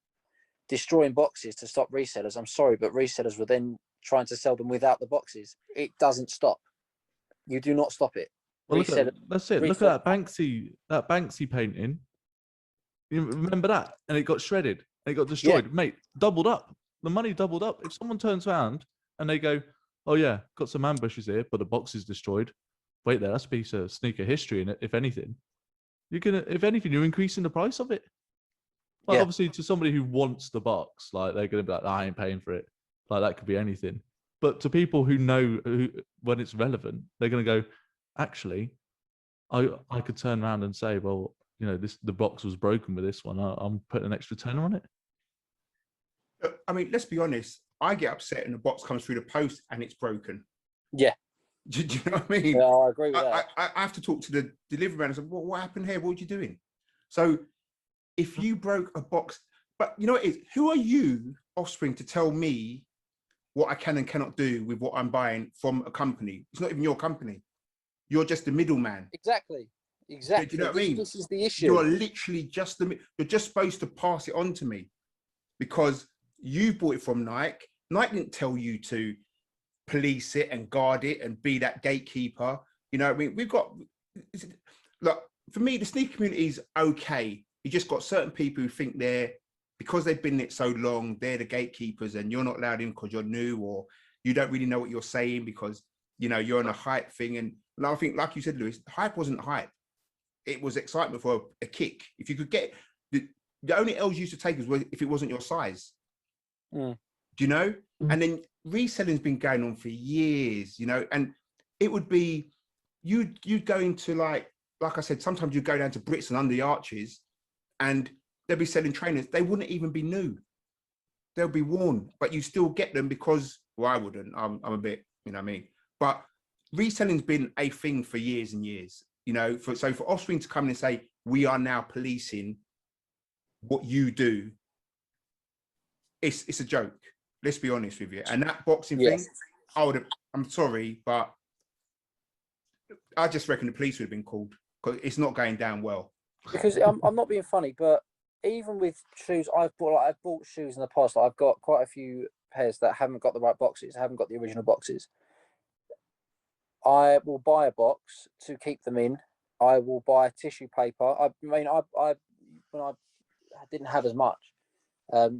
Destroying boxes to stop resellers. I'm sorry, but resellers were then trying to sell them without the boxes. It doesn't stop. You do not stop it. Well, that's it. Look at that Banksy painting. You remember that? And it got shredded. And it got destroyed. Yeah. Mate, doubled up. The money doubled up. If someone turns around and they go, oh yeah, got some ambushes here, but the box is destroyed. Wait there, that's a piece of sneaker history in it, if anything. You're increasing the price of it. Like, obviously, to somebody who wants the box, like they're going to be like, I ain't paying for it. Like that could be anything. But to people who know when it's relevant, they're going to go, actually, I could turn around and say, well, you know, the box was broken with this one. I'm putting an extra tenner on it. I mean, let's be honest. I get upset and the box comes through the post and it's broken. Yeah. Do you know what I mean? Yeah, I agree with that. I have to talk to the delivery man and say, what happened here? What are you doing? So if you broke a box, but you know what it is? Who are you, Offspring, to tell me what I can and cannot do with what I'm buying from a company? It's not even your company. You're just the middleman. Exactly. Do you know what I mean? This is the issue. You're literally just you're just supposed to pass it on to me because you bought it from Nike. Nike didn't tell you to police it and guard it and be that gatekeeper. You know what I mean? We've got, look, for me, the sneaker community is okay. You just got certain people who think because they've been in it so long, they're the gatekeepers and you're not allowed in because you're new or you don't really know what you're saying because, you know, you're on a hype thing. And I think, like you said, Lewis, hype wasn't hype. It was excitement for a kick. If you could get, the only L's you used to take was if it wasn't your size. Do you know? And then reselling's been going on for years, you know, and it would be, you'd go into like I said, sometimes you go down to Brits and Under the Arches and they'll be selling trainers. They wouldn't even be new. They'll be worn, but you still get them because, well, I wouldn't. I'm a bit, you know what I mean? But reselling's been a thing for years and years, you know, so for Offspring to come in and say, we are now policing what you do, it's a joke. Let's be honest with you. And that boxing thing, I'm sorry, but I just reckon the police would have been called because it's not going down well. Because I'm not being funny, but even with shoes, I've bought shoes in the past. I've got quite a few pairs that haven't got the right boxes, haven't got the original boxes. I will buy a box to keep them in. I will buy tissue paper. I mean, I when I didn't have as much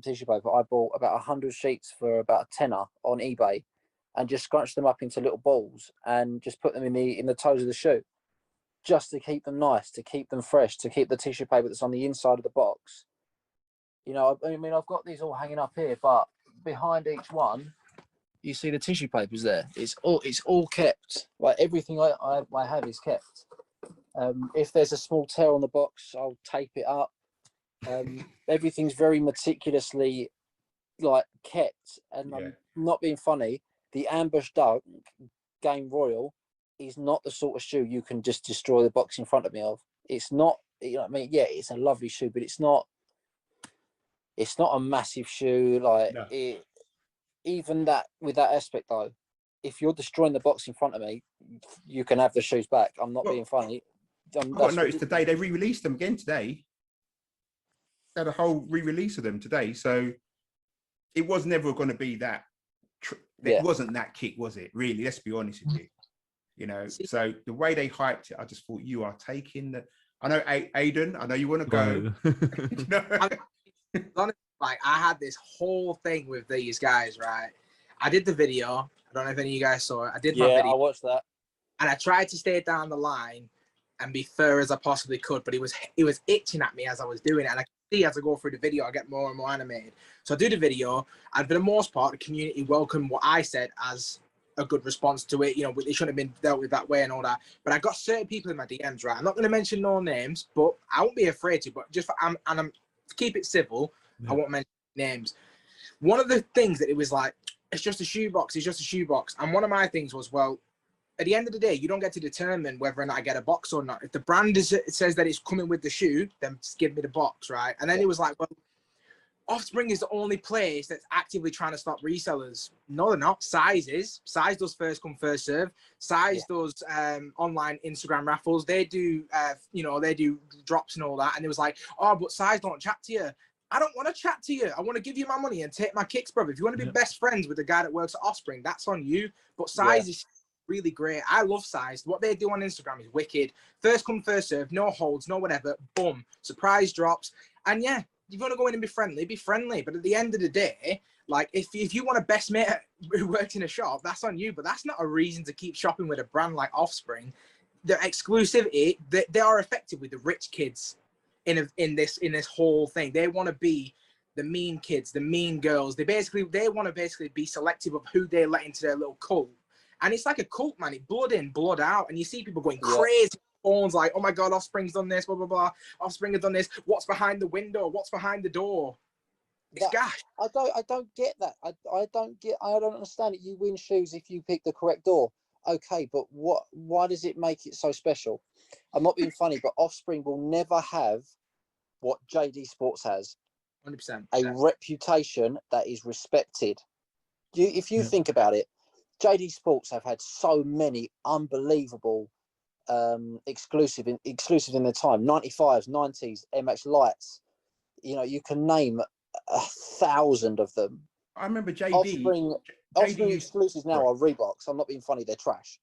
tissue paper, I bought about 100 sheets for about a tenner on eBay, and just scrunched them up into little balls and just put them in the toes of the shoe, just to keep them nice, to keep them fresh, to keep the tissue paper that's on the inside of the box. You know, I mean, I've got these all hanging up here, but behind each one, you see the tissue papers there. It's all kept. Like everything I have is kept. If there's a small tear on the box, I'll tape it up. Everything's very meticulously like kept, and I'm not being funny. The Ambush Dunk Game Royal is not the sort of shoe you can just destroy the box in front of me of. It's not, you know what I mean? Yeah, it's a lovely shoe, but it's not a massive shoe. Like even that, with that aspect though, if you're destroying the box in front of me, you can have the shoes back. I'm not being funny. I noticed today they re-released them again today. They had a whole re-release of them today, so it was never going to be that. It wasn't that kick, was it? Really, let's be honest with you. You know, so the way they hyped it, I just thought you are taking the. I know, Aiden. I know you want to go. You know? Like I had this whole thing with these guys, right? I did the video. I don't know if any of you guys saw it. I did my video. I watched that, and I tried to stay down the line and be fair as I possibly could, but it was itching at me as I was doing it, and I could see as I go through the video, I get more and more animated. So I do the video, and for the most part, the community welcomed what I said as a good response to it. You know, it shouldn't have been dealt with that way and all that. But I got certain people in my DMs, right? I'm not going to mention no names, but I won't be afraid to. But just I'm to keep it civil, I won't mention names. One of the things that it was like, it's just a shoebox. It's just a shoebox. And one of my things was, well, at the end of the day, you don't get to determine whether or not I get a box or not. If the brand says that it's coming with the shoe, then just give me the box, right? And then it was like, well, Offspring is the only place that's actively trying to stop resellers. No, they're not. Size is. Size does first come, first serve. Size does online Instagram raffles. They do, they do drops and all that. And it was like, oh, but Size don't chat to you. I don't want to chat to you. I want to give you my money and take my kicks, brother. If you want to be best friends with the guy that works at Offspring, that's on you. But Size is really great. I love Size. What they do on Instagram is wicked. First come, first serve. No holds, no whatever. Boom. Surprise drops. And yeah, you want to go in and be friendly. But at the end of the day, like if you want a best mate who works in a shop, that's on you. But that's not a reason to keep shopping with a brand like Offspring. The exclusivity, they are effectively the rich kids in this whole thing. They want to be the mean kids, the mean girls. They want to basically be selective of who they let into their little cult. And it's like a cult, man. It blood in, blood out. And you see people going crazy. Phones like, oh my God, Offspring's done this, blah, blah, blah. Offspring has done this. What's behind the window? What's behind the door? It's gash. I don't get that. I don't understand it. You win shoes if you pick the correct door. Okay, but why does it make it so special? I'm not being funny, but Offspring will never have what JD Sports has. 100%. A reputation that is respected. If you think about it, JD Sports have had so many unbelievable exclusive in their time. 95s, 90s, MX Lights. You know, you can name 1,000 of them. I remember JD. Offspring exclusives now are Reeboks. I'm not being funny. They're trash.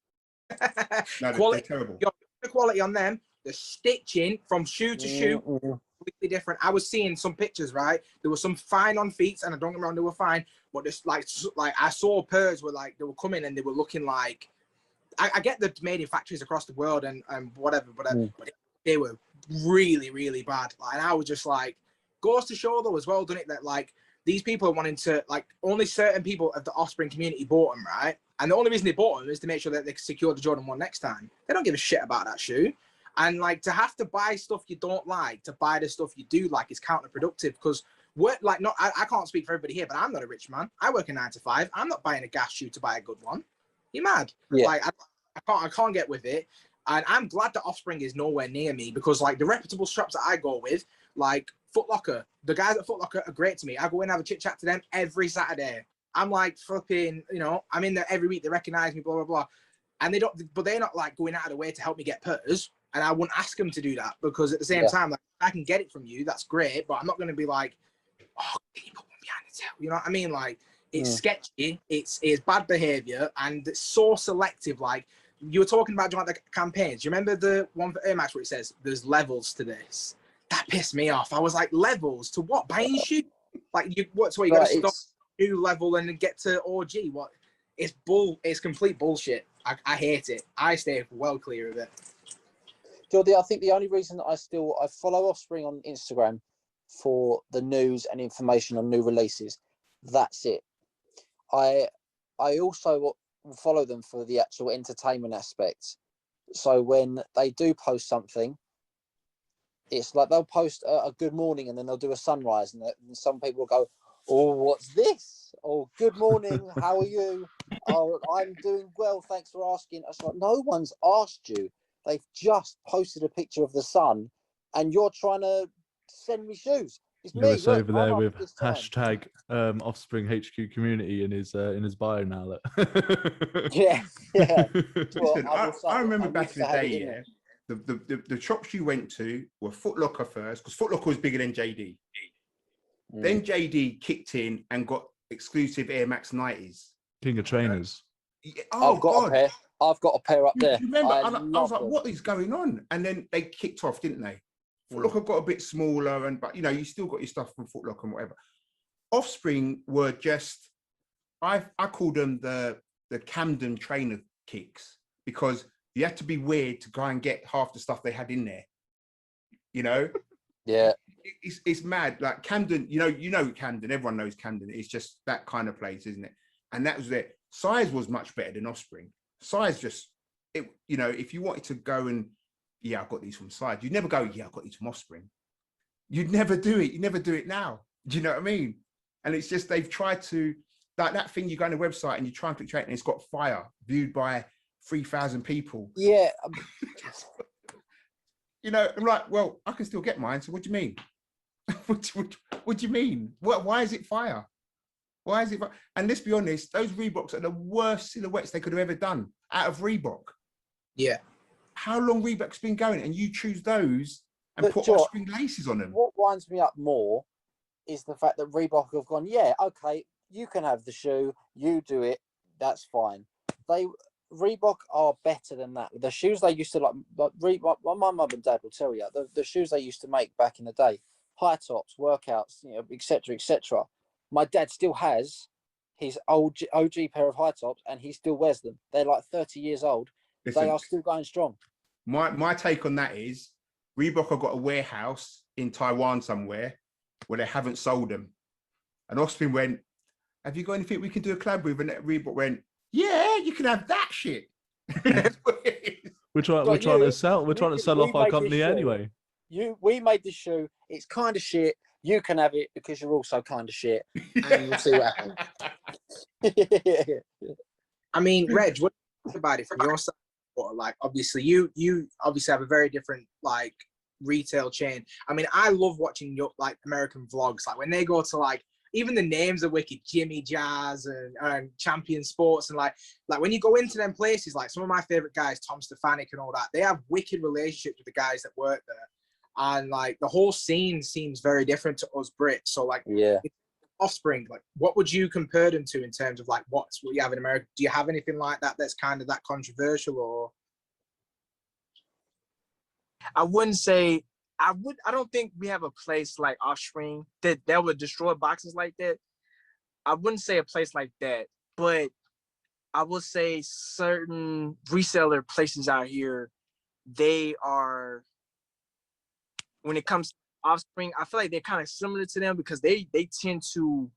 No, they're terrible. The quality on them, the stitching from shoe to shoe, completely different. I was seeing some pictures, right? There was some fine on feet, and I don't get me wrong, they were fine. But this, like I saw pairs where like they were coming and they were looking like. I get the made in factories across the world and whatever, but they were really, really bad. Like, and I was just like, goes to show though as well, doesn't it, that like these people are wanting to, like, only certain people of the Offspring community bought them, right? And the only reason they bought them is to make sure that they secure the Jordan 1 next time. They don't give a shit about that shoe. And like, to have to buy stuff you don't like to buy the stuff you do like is counterproductive, because I can't speak for everybody here, but I'm not a rich man. I work a 9 to 5. I'm not buying a gas shoe to buy a good one. You mad? Yeah. Like, I can't get with it. And I'm glad that Offspring is nowhere near me, because like the reputable shops that I go with, like Foot Locker, the guys at Foot Locker are great to me. I go in and have a chit chat to them every Saturday. I'm like flipping, you know, I'm in there every week. They recognize me, blah, blah, blah. And they're not like going out of the way to help me get purse. And I wouldn't ask them to do that, because at the same time, like, I can get it from you. That's great. But I'm not going to be like, oh, can you put one behind the tail? You know what I mean? Like, it's sketchy. It's bad behavior. And it's so selective. Like, you were talking about the campaigns. Do you remember the one for Air Max where it says there's levels to this? That pissed me off. I was like, levels to what? Buying shoes? Like, so you got to stop new level and get to OG? What? It's complete bullshit. I hate it. I stay well clear of it. Jordi, I think the only reason that I follow Offspring on Instagram for the news and information on new releases. That's it. I also follow them for the actual entertainment aspect. So when they do post something, it's like they'll post a good morning and then they'll do a sunrise, and some people will go, oh, what's this? Oh, good morning, how are you? Oh, I'm doing well, thanks for asking. It's like, no one's asked you. They've just posted a picture of the sun and you're trying to send me shoes. It's Lewis me. Over there with hashtag Offspring HQ community in his bio now. Yeah. Listen, I remember back in the day, the shops you went to were Foot Locker first, because Foot Locker was bigger than JD. Then JD kicked in and got exclusive Air Max 90s. King of trainers. I've got a pair up there. Remember, I was like, what is going on? And then they kicked off, didn't they? Foot Locker got a bit smaller, but you know, you still got your stuff from Foot Locker and whatever. Offspring were just, I called them the Camden trainer kicks, because you had to be weird to go and get half the stuff they had in there. You know? Yeah. It's mad. Like Camden, you know Camden, everyone knows Camden. It's just that kind of place, isn't it? And that was it. Size was much better than Offspring. Size just, you know, if you wanted to go and, I got these from Size, you'd never go, I got these from Offspring. You'd never do it. You never do it now. Do you know what I mean? And it's just, they've tried to, like that thing, you go on the website and you try and click and it's got fire viewed by 3,000 people. Yeah. You know, I'm like, well, I can still get mine. So what do you mean? What do you mean? Why is it fire? Why is it? And let's be honest, those Reeboks are the worst silhouettes they could have ever done out of Reebok. Yeah. How long Reebok's been going, and you choose those and put Offspring laces on them? What winds me up more is the fact that Reebok have gone, yeah, okay, you can have the shoe, you do it, that's fine. Reebok are better than that. The shoes they used to like Reebok, my mum and dad will tell you, the shoes they used to make back in the day, high tops, workouts, you know, etc., etc. My dad still has his OG pair of high tops, and he still wears them. They're like 30 years old. Listen, they are still going strong. My take on that is, Reebok have got a warehouse in Taiwan somewhere where they haven't sold them. And Offspring went, have you got anything we can do a collab with? And Reebok went, yeah, you can have that shit. We're trying to sell off our company anyway. We made this shoe. It's kind of shit. You can have it because you're also kind of shit, and we'll see what happens. I mean, Reg, what do you think about it from your side? Like, obviously, you obviously have a very different like retail chain. I mean, I love watching your like American vlogs. Like when they go to like even the names are wicked, Jimmy Jazz and Champion Sports, and like when you go into them places, like some of my favorite guys, Tom Stefanik and all that, they have wicked relationships with the guys that work there. And like the whole scene seems very different to us Brits. So like, yeah, Offspring, like what would you compare them to in terms of like what you have in America? Do you have anything like that that's kind of that controversial? Or I wouldn't say I don't think we have a place like Offspring that would destroy boxes like that. I wouldn't say a place like that, but I would say certain reseller places out here, they are, when it comes to Offspring, I feel like they're kind of similar to them because they tend to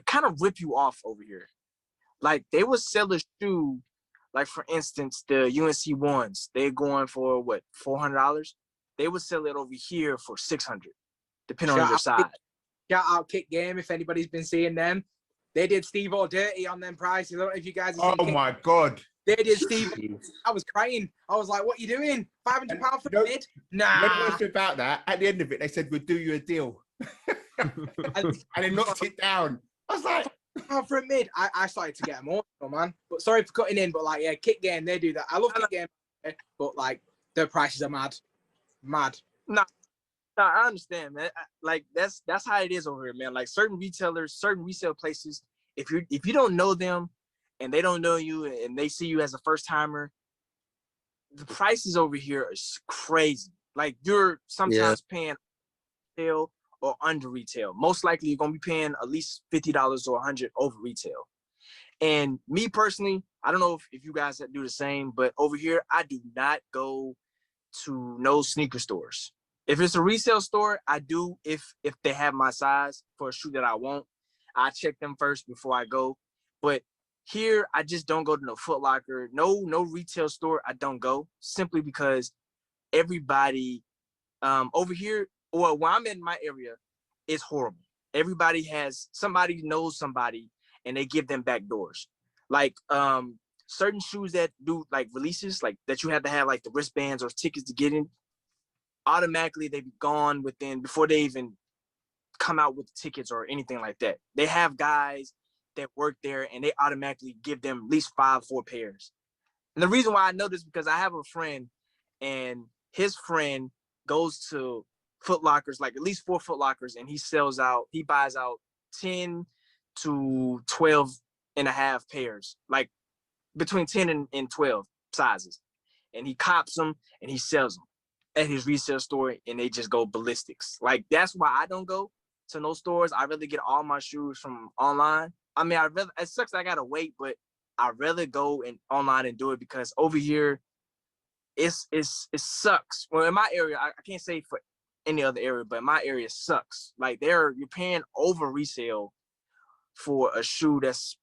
kind of rip you off over here. Like they would sell a shoe, like for instance, the UNC ones, they're going for what, $400? They would sell it over here for $600, depending on your side. Shout out Kick Game if anybody's been seeing them. They did Steve-O dirty on them prices. I don't know if you guys have seen my God. They did Steve. I was crying. I was like, what are you doing? £500 for the mid? Nah. You know what's about that? At the end of it, they said, we'll do you a deal. and they knocked it down. I was like, for a mid, I started to get emotional, man. But sorry for cutting in, but like, yeah, Kick Game, they do that. I love Kick Game, but like, their prices are mad. Mad. No, I understand, man. Like that's how it is over here, man. Like certain retailers, certain resale places, if you don't know them and they don't know you and they see you as a first timer, the prices over here is crazy. Like you're sometimes paying retail or under retail. Most likely you're gonna be paying at least $50 or $100 over retail. And me personally, I don't know if you guys do the same, but over here I do not go to no sneaker stores. If it's a resale store, I do if they have my size for a shoe that I want. I check them first before I go. But here, I just don't go to no Foot Locker, no retail store. I don't go simply because everybody over here, or where I'm in my area, is horrible. Somebody knows somebody, and they give them back doors. Like certain shoes that do like releases, like that you have to have like the wristbands or tickets to get in. Automatically, they be gone before they even come out with the tickets or anything like that. They have guys that work there and they automatically give them at least 5-4 pairs. And the reason why I know this is because I have a friend and his friend goes to Foot Lockers, like at least 4 Foot Lockers, and he buys out 10 to 12 and a half pairs, like between 10 and 12 sizes. And he cops them and he sells them at his resale store, and they just go ballistics. Like that's why I don't go to no stores. I rather get all my shoes from online. I mean, it sucks I gotta wait, but I'd rather go online and do it because over here, it sucks. Well, in my area, I can't say for any other area, but my area sucks. Like you're paying over resale for a shoe that's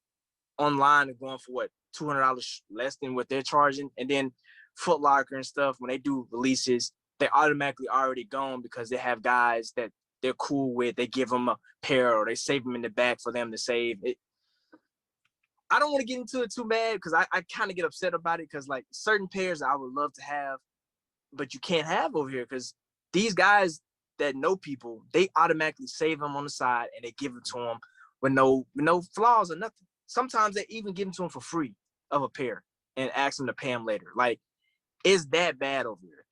online and going for what, $200 less than what they're charging, and then Foot Locker and stuff, when they do releases, they automatically already gone because they have guys that they're cool with. They give them a pair or they save them in the back for them to save it. I don't want to get into it too bad because I kind of get upset about it because like certain pairs I would love to have, but you can't have over here because these guys that know people, they automatically save them on the side and they give it to them with no flaws or nothing. Sometimes they even give them to them for free of a pair and ask them to pay them later. Like, it's that bad over here.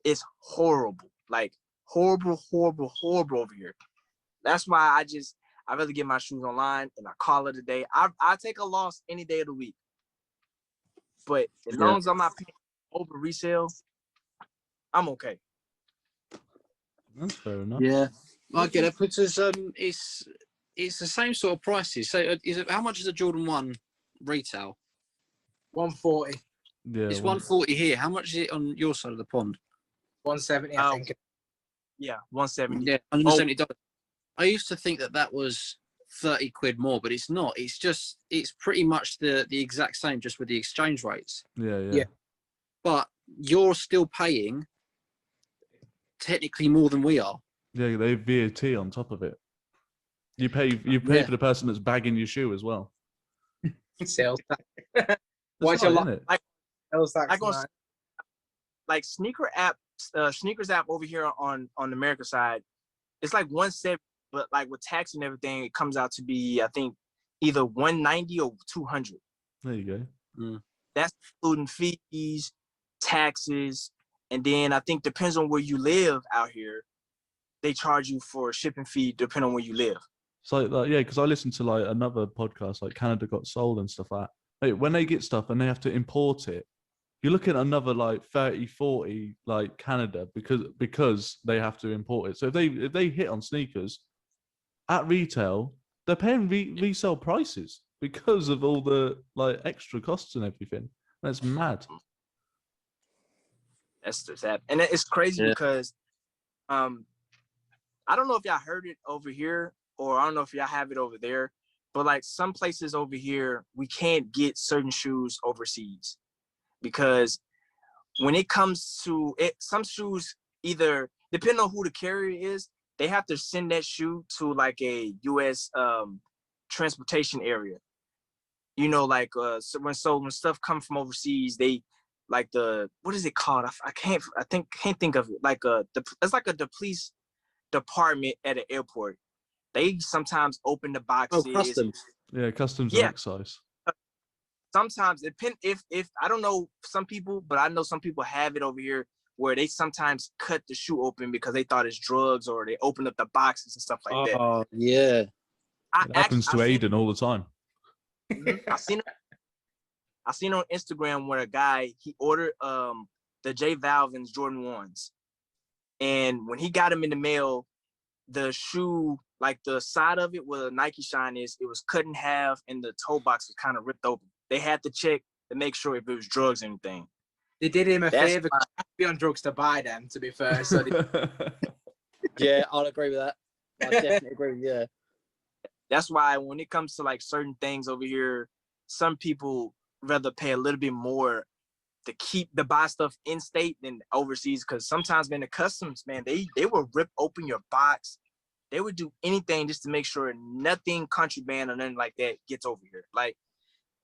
It's horrible. Like, horrible over here. That's why I rather get my shoes online and I call it a day. I take a loss any day of the week. But as long as I'm not paying over resale, I'm okay. That's fair enough. Yeah, I get it. Because it's the same sort of prices. So how much is a Jordan 1 retail? 140. Yeah, It's 140 here. How much is it on your side of the pond? $170, I think. Yeah, $170. Yeah, $170. I used to think that was 30 quid more, but it's not. It's pretty much the exact same, just with the exchange rates. Yeah. But you're still paying technically more than we are. Yeah, they have VAT on top of it. You pay for the person that's bagging your shoe as well. Sales tax. That's What's right, your isn't it? sales tax? Like sneakers app over here on the America side, it's like 170, but like with tax and everything, it comes out to be, I think, either 190 or 200. There you go. That's including fees, taxes, and then I think depends on where you live out here, they charge you for a shipping fee depending on where you live. So like, yeah, because I listened to like another podcast, like Canada Got Sold and stuff like that. Hey, when they get stuff and they have to import it, you're looking at another like 30, 40 like Canada because they have to import it. So if they hit on sneakers at retail, they're paying resale prices because of all the like extra costs and everything. That's mad. That's sad. And it's crazy because I don't know if y'all heard it over here or I don't know if y'all have it over there, but like some places over here, we can't get certain shoes overseas because when it comes to it, some shoes either, depending on who the carrier is, they have to send that shoe to like a U.S. Transportation area. You know, like so when stuff comes from overseas, they like what is it called? I can't think of it. Like it's like the police department at an airport. They sometimes open the boxes. Oh, customs. Yeah, customs and excise. Sometimes if I don't know some people, but I know some people have it over here where they sometimes cut the shoe open because they thought it's drugs or they open up the boxes and stuff like that. Oh yeah, It happens to Aiden all the time. I seen on Instagram where a guy, he ordered the J Balvin's Jordan 1s, and when he got them in the mail, the shoe, like the side of it where the Nike shine is, it was cut in half and the toe box was kind of ripped open. They had to check to make sure if it was drugs or anything. They did him a favor. You have to be on drugs to buy them, to be fair. So yeah, I'll agree with that. I definitely agree with you. Yeah. That's why when it comes to like certain things over here, some people rather pay a little bit more to buy stuff in state than overseas. Because sometimes, man, the customs, man, they will rip open your box. They would do anything just to make sure nothing contraband or nothing like that gets over here. Like,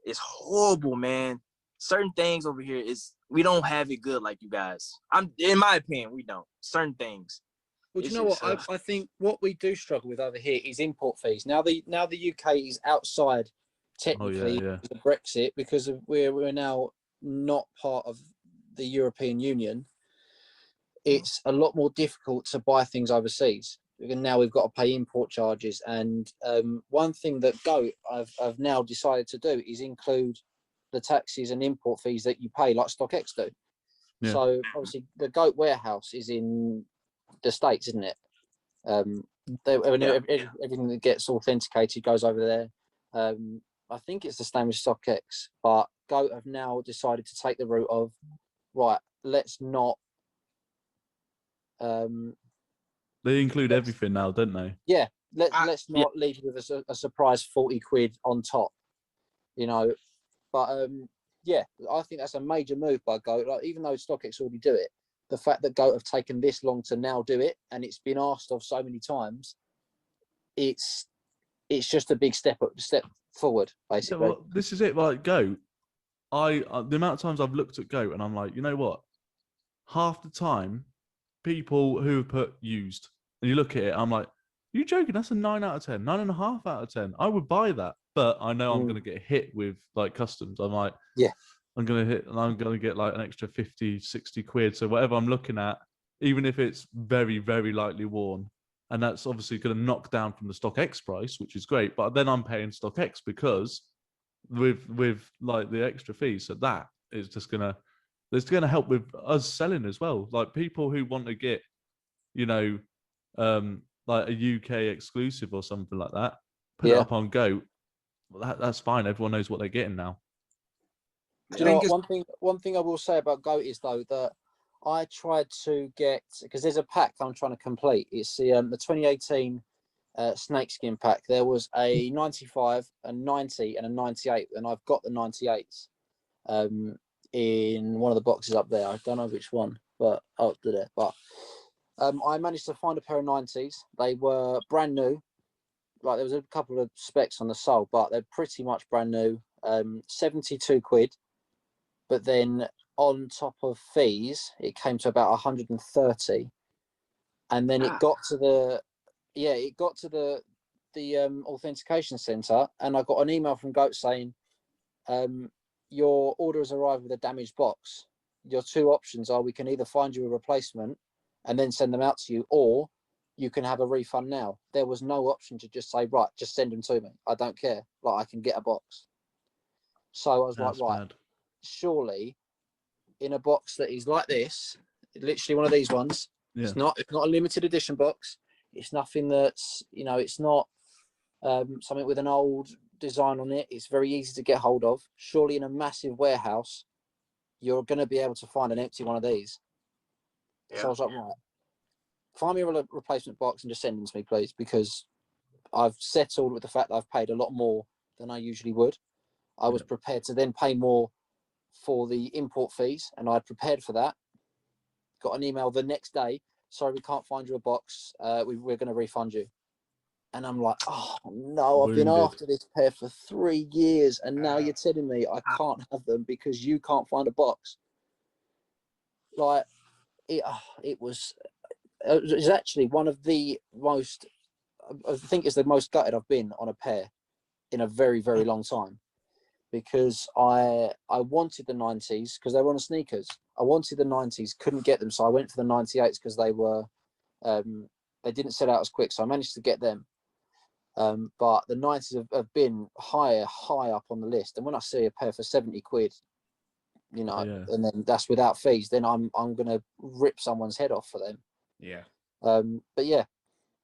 it's horrible, man. Certain things over here we don't have it good like you guys. In my opinion, we don't. Certain things. Well, do you know what? I think what we do struggle with over here is import fees. Now the UK is outside technically of Brexit because we're now not part of the European Union. It's a lot more difficult to buy things overseas. And now we've got to pay import charges. And one thing that GOAT I've now decided to do is include the taxes and import fees that you pay, like StockX do. Yeah. So obviously the GOAT warehouse is in the States, isn't it? Everything that gets authenticated goes over there. I think it's the same as StockX, but GOAT have now decided to take the route of, right, let's not. They include everything now, don't they? Yeah, let's not leave you with a surprise 40 quid on top, you know. But yeah, I think that's a major move by GOAT. Like, even though StockX already do it, the fact that GOAT have taken this long to now do it, and it's been asked of so many times, it's just a big step forward, basically. Yeah, well, this is it. Like GOAT, the amount of times I've looked at GOAT and I'm like, you know what? Half the time, people who have put used, and you look at it, I'm like, you joking? That's a 9 out of 10, 9.5 out of 10. I would buy that, but I know I'm going to get hit with like customs. I'm like, yeah, I'm going to get like an extra 50, 60 quid. So whatever I'm looking at, even if it's very, very lightly worn, and that's obviously going to knock down from the StockX price, which is great. But then I'm paying StockX because with like the extra fees. So that is just it's going to help with us selling as well. Like people who want to get, you know, like a UK exclusive or something like that, put it up on GOAT. Well, that's fine. Everyone knows what they're getting now. Do you know what? One thing I will say about GOAT is though that I tried to get, because there's a pack I'm trying to complete. It's the 2018 snakeskin pack. There was a 95, a 90, and a 98, and I've got the 98s in one of the boxes up there. I don't know which one, but up there. But I managed to find a pair of 90s. They were brand new. Like, there was a couple of specs on the sole, but they're pretty much brand new. 72 quid. But then on top of fees, it came to about 130. And then it got to the authentication center, and I got an email from Goat saying, your order has arrived with a damaged box. Your two options are, we can either find you a replacement and then send them out to you, or you can have a refund now. There was no option to just say, right, just send them to me. I don't care. Like, I can get a box. So I was like, right, surely in a box that is like this, literally one of these ones, it's not a limited edition box. It's nothing that's, it's not something with an old design on it. It's very easy to get hold of. Surely in a massive warehouse, you're going to be able to find an empty one of these. Yeah. So I was like, right, find me a replacement box and just send them to me, please, because I've settled with the fact that I've paid a lot more than I usually would. I was prepared to then pay more for the import fees, and I'd prepared for that. Got an email the next day, sorry, we can't find you a box. We're going to refund you. And I'm like, oh no, I've been after this pair for 3 years, and now you're telling me I can't have them because you can't find a box. Like, it was actually one of the most, I think it's the most gutted I've been on a pair in a very, very long time, because I wanted the 90s because they were on sneakers. I wanted the 90s, couldn't get them, so I went for the 98s because they were they didn't sell out as quick, so I managed to get them. But the 90s have been high up on the list, and when I see a pair for 70 quid, and then that's without fees, then I'm gonna rip someone's head off for them. But yeah,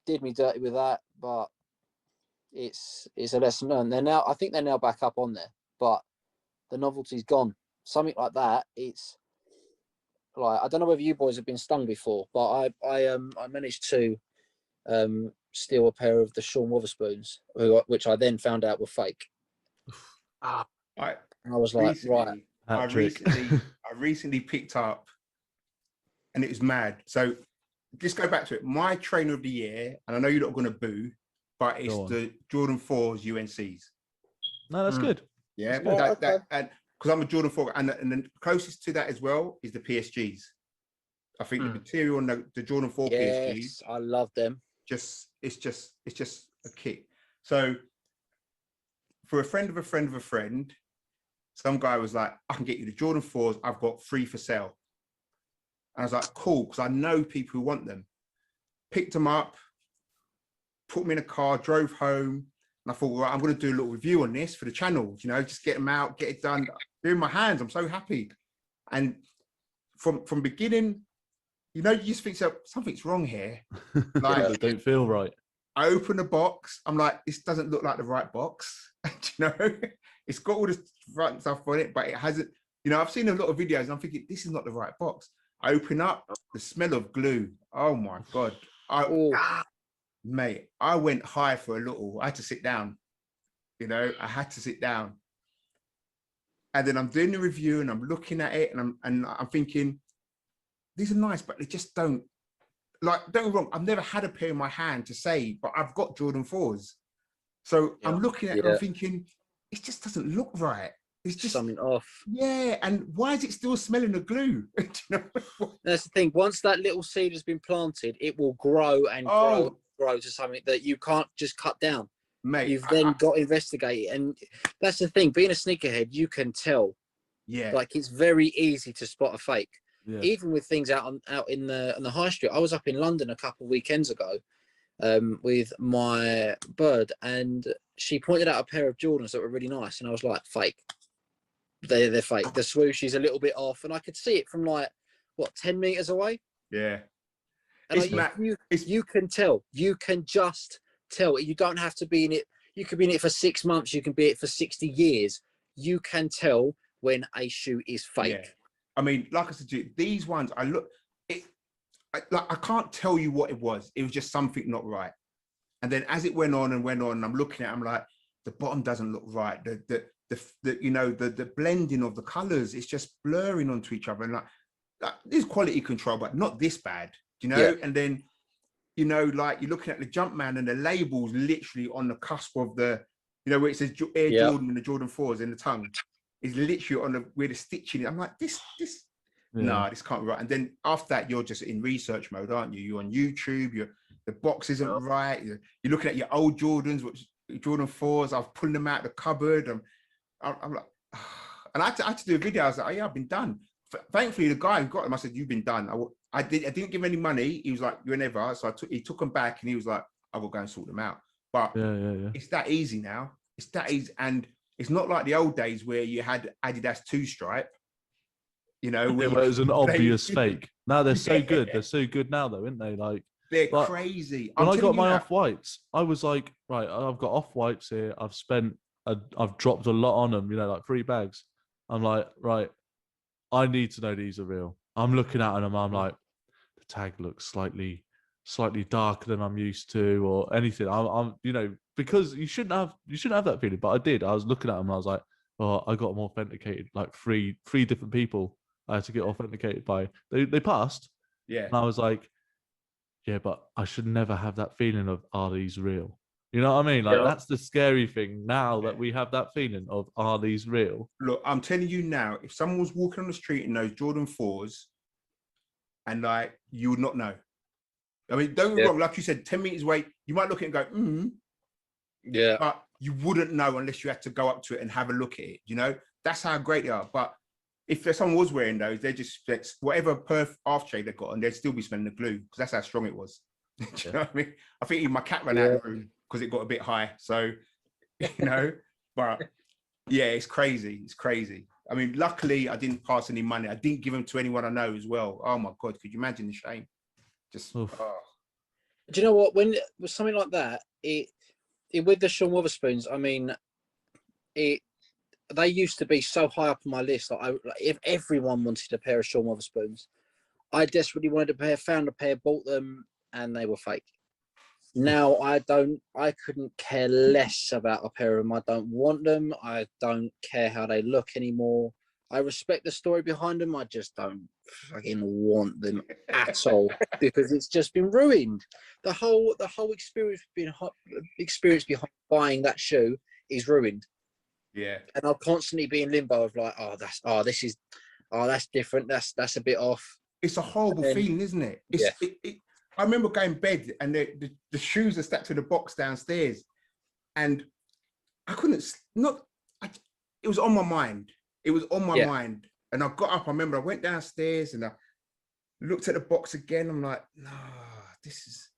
did me dirty with that, but it's a lesson learned. I think they're now back up on there, but the novelty's gone. Something like that, it's like, I don't know whether you boys have been stung before, but I managed to steal a pair of the Sean Wotherspoons, which I then found out were fake. I was like, right. I recently picked up, and it was mad. So let's go back to it. My trainer of the year, and I know you're not going to boo, but it's the Jordan 4s UNCs. No, that's good. Yeah, that's good. And because I'm a Jordan 4, and the closest to that as well is the PSGs. I think the material on the Jordan 4 PSGs, I love them. It's just a kick. So for a friend of a friend of a friend, some guy was like, I can get you the Jordan 4s. I've got 3 for sale. And I was like, cool, because I know people who want them. Picked them up, put them in a car, drove home. And I thought, well, I'm going to do a little review on this for the channel, just get them out, get it done. They're in my hands. I'm so happy. And from beginning, you just think something's wrong here. Like, it don't feel right. I open the box. I'm like, this doesn't look like the right box. It's got all this right stuff on it, but it hasn't. I've seen a lot of videos and I'm thinking, this is not the right box. I open up, the smell of glue. Oh my God. Mate, I went high for a little. I had to sit down. I had to sit down. And then I'm doing the review and I'm looking at it and I'm thinking, these are nice, but they just don't, don't get me wrong, I've never had a pair in my hand to say, but I've got Jordan 4s. So I'm looking at it and I'm thinking, it just doesn't look right. It's just something off. Yeah, and why is it still smelling of glue? That's the thing. Once that little seed has been planted, it will grow and grow to something that you can't just cut down. Mate, you've then got to investigate, and that's the thing. Being a sneakerhead, you can tell. Yeah, like it's very easy to spot a fake. Yeah. Even with things out in the high street. I was up in London a couple of weekends ago with my bird, and she pointed out a pair of Jordans that were really nice, and I was like, fake. They're fake. The swoosh is a little bit off, and I could see it from 10 meters away. Yeah, and you can tell. You can just tell. You don't have to be in it. You could be in it for 6 months. You can be in it for 60 years. You can tell when a shoe is fake. I mean, like I said to you, these ones, I can't tell you what it was. It was just something not right. And then as it went on, and I'm looking at it, I'm like, the bottom doesn't look right. The blending of the colors, it's just blurring onto each other. And like there's quality control, but not this bad, you know? Yeah. And then, you know, like you're looking at the Jumpman and the labels literally on the cusp of the, you know, where it says Air Jordan and the Jordan 4s in the tongue is literally on where the stitching. I'm like, this can't be right. And then after that, you're just in research mode, aren't you? You're on YouTube, the box isn't right. You're looking at your old Jordans, which Jordan 4s, I've pulled them out of the cupboard. I'm like, and I had to do a video. I was like, oh yeah, I've been done. Thankfully, the guy who got them, I said, you've been done. I didn't give him any money. He was like, you're never. So he took them back and he was like, I will go and sort them out. But it's that easy now. It's that easy. And it's not like the old days where you had Adidas 2-stripe, you know. Where it was an obvious fake. Now they're so good. They're so good now though, aren't they? They're crazy. When I got my off-whites, I was like, right, I've got off-whites here. I've dropped a lot on them, you know, like 3 bags. I'm like, right, I need to know these are real. I'm looking at them. I'm like, the tag looks slightly darker than I'm used to, or anything. I'm, you know, because you shouldn't have that feeling, but I did. I was looking at them and I was like, oh, I got them authenticated. Like three different people I had to get authenticated by. They passed. Yeah. And I was like, yeah, but I should never have that feeling of, are these real? You know what I mean? Like that's the scary thing now that we have that feeling of, are these real? Look, I'm telling you now, if someone was walking on the street in those Jordan 4s, and like you would not know. I mean, don't get me wrong, like you said, 10 meters away, you might look at it and go, yeah, but you wouldn't know unless you had to go up to it and have a look at it. You know, that's how great they are. But if someone was wearing those, they're just whatever perf aftershade they got on, they'd still be smelling the glue because that's how strong it was. Do you know what I mean? I think even my cat ran out of the room because it got a bit high. So, you know, but yeah, it's crazy. It's crazy. I mean, luckily I didn't pass any money. I didn't give them to anyone I know as well. Oh my God, could you imagine the shame? Just, Do you know what? When with something like that, it with the Sean Wotherspoons, I mean, they used to be so high up on my list. Like if everyone wanted a pair of Sean Wotherspoons, I desperately wanted a pair, found a pair, bought them, and they were fake. Now I couldn't care less about a pair of them. I don't want them. I don't care how they look anymore. I respect the story behind them. I just don't fucking want them at all because it's just been ruined. The whole experience behind buying that shoe is ruined. Yeah. And I'll constantly be in limbo of like, that's different. That's a bit off. It's a horrible feeling, isn't it? I remember going to bed and the shoes are stacked to the box downstairs, and I couldn't. It was on my mind. It was on my mind, and I got up. I remember I went downstairs and I looked at the box again. I'm like, no, this is.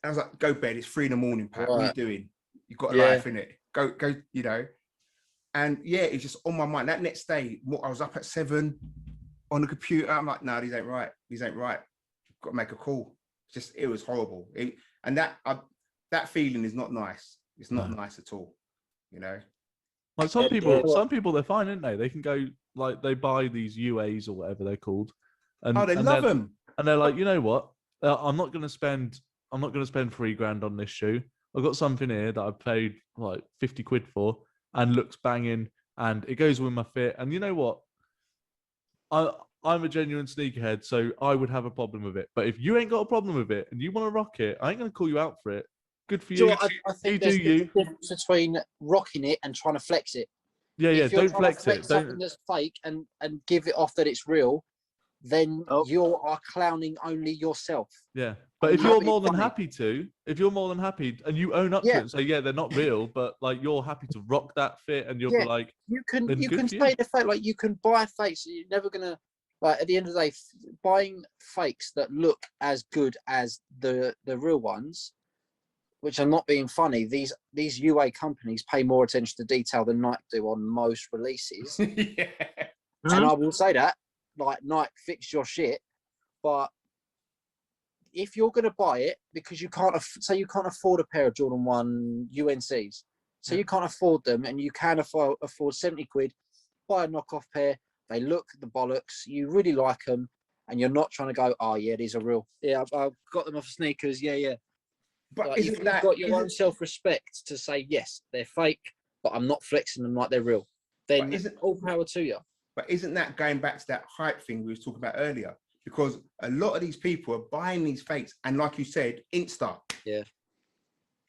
I was like, go bed. It's 3 a.m, Pat. What are you doing? You've got a life in it. Go. You know. And yeah, it's just on my mind. That next day, I was up at 7 on the computer. I'm like, no, these ain't right. These ain't right. Got to make a call. It was horrible. And that feeling is not nice. It's not nice at all. You know. Like some people they're fine, aren't they? They can go like they buy these UAs or whatever they're called, and they love them. And they're like, you know what? I'm not going to spend £3,000 on this shoe. I've got something here that I paid like 50 quid for and looks banging, and it goes with my fit. And you know what? I'm a genuine sneakerhead, so I would have a problem with it. But if you ain't got a problem with it and you want to rock it, I ain't going to call you out for it. Good for you. I think there's a difference between rocking it and trying to flex it. Yeah, don't flex it. Something that's fake and give it off that it's real, then you are clowning only yourself. Yeah, but if you're more than happy and you own up to it and say, yeah, they're not real, but like you're happy to rock that fit and you'll be like, you can say the fake, like you can buy fakes. You're never gonna like at the end of the day, buying fakes that look as good as the real ones. Which I'm not being funny. These UA companies pay more attention to detail than Nike do on most releases. And I will say that, like Nike, fix your shit. But if you're going to buy it because you can't afford a pair of Jordan 1 UNCs, so you can't afford them, and you can afford 70 quid, buy a knockoff pair, They look the bollocks. You really like them, and you're not trying to go, oh yeah, these are real. Yeah, I've got them off of sneakers. Yeah, yeah. But Like, you've got your own self-respect to say, yes, they're fake, but I'm not flexing them like they're real. Then all power to you. But isn't that going back to that hype thing we was talking about earlier? Because a lot of these people are buying these fakes, and like you said, Insta. Yeah.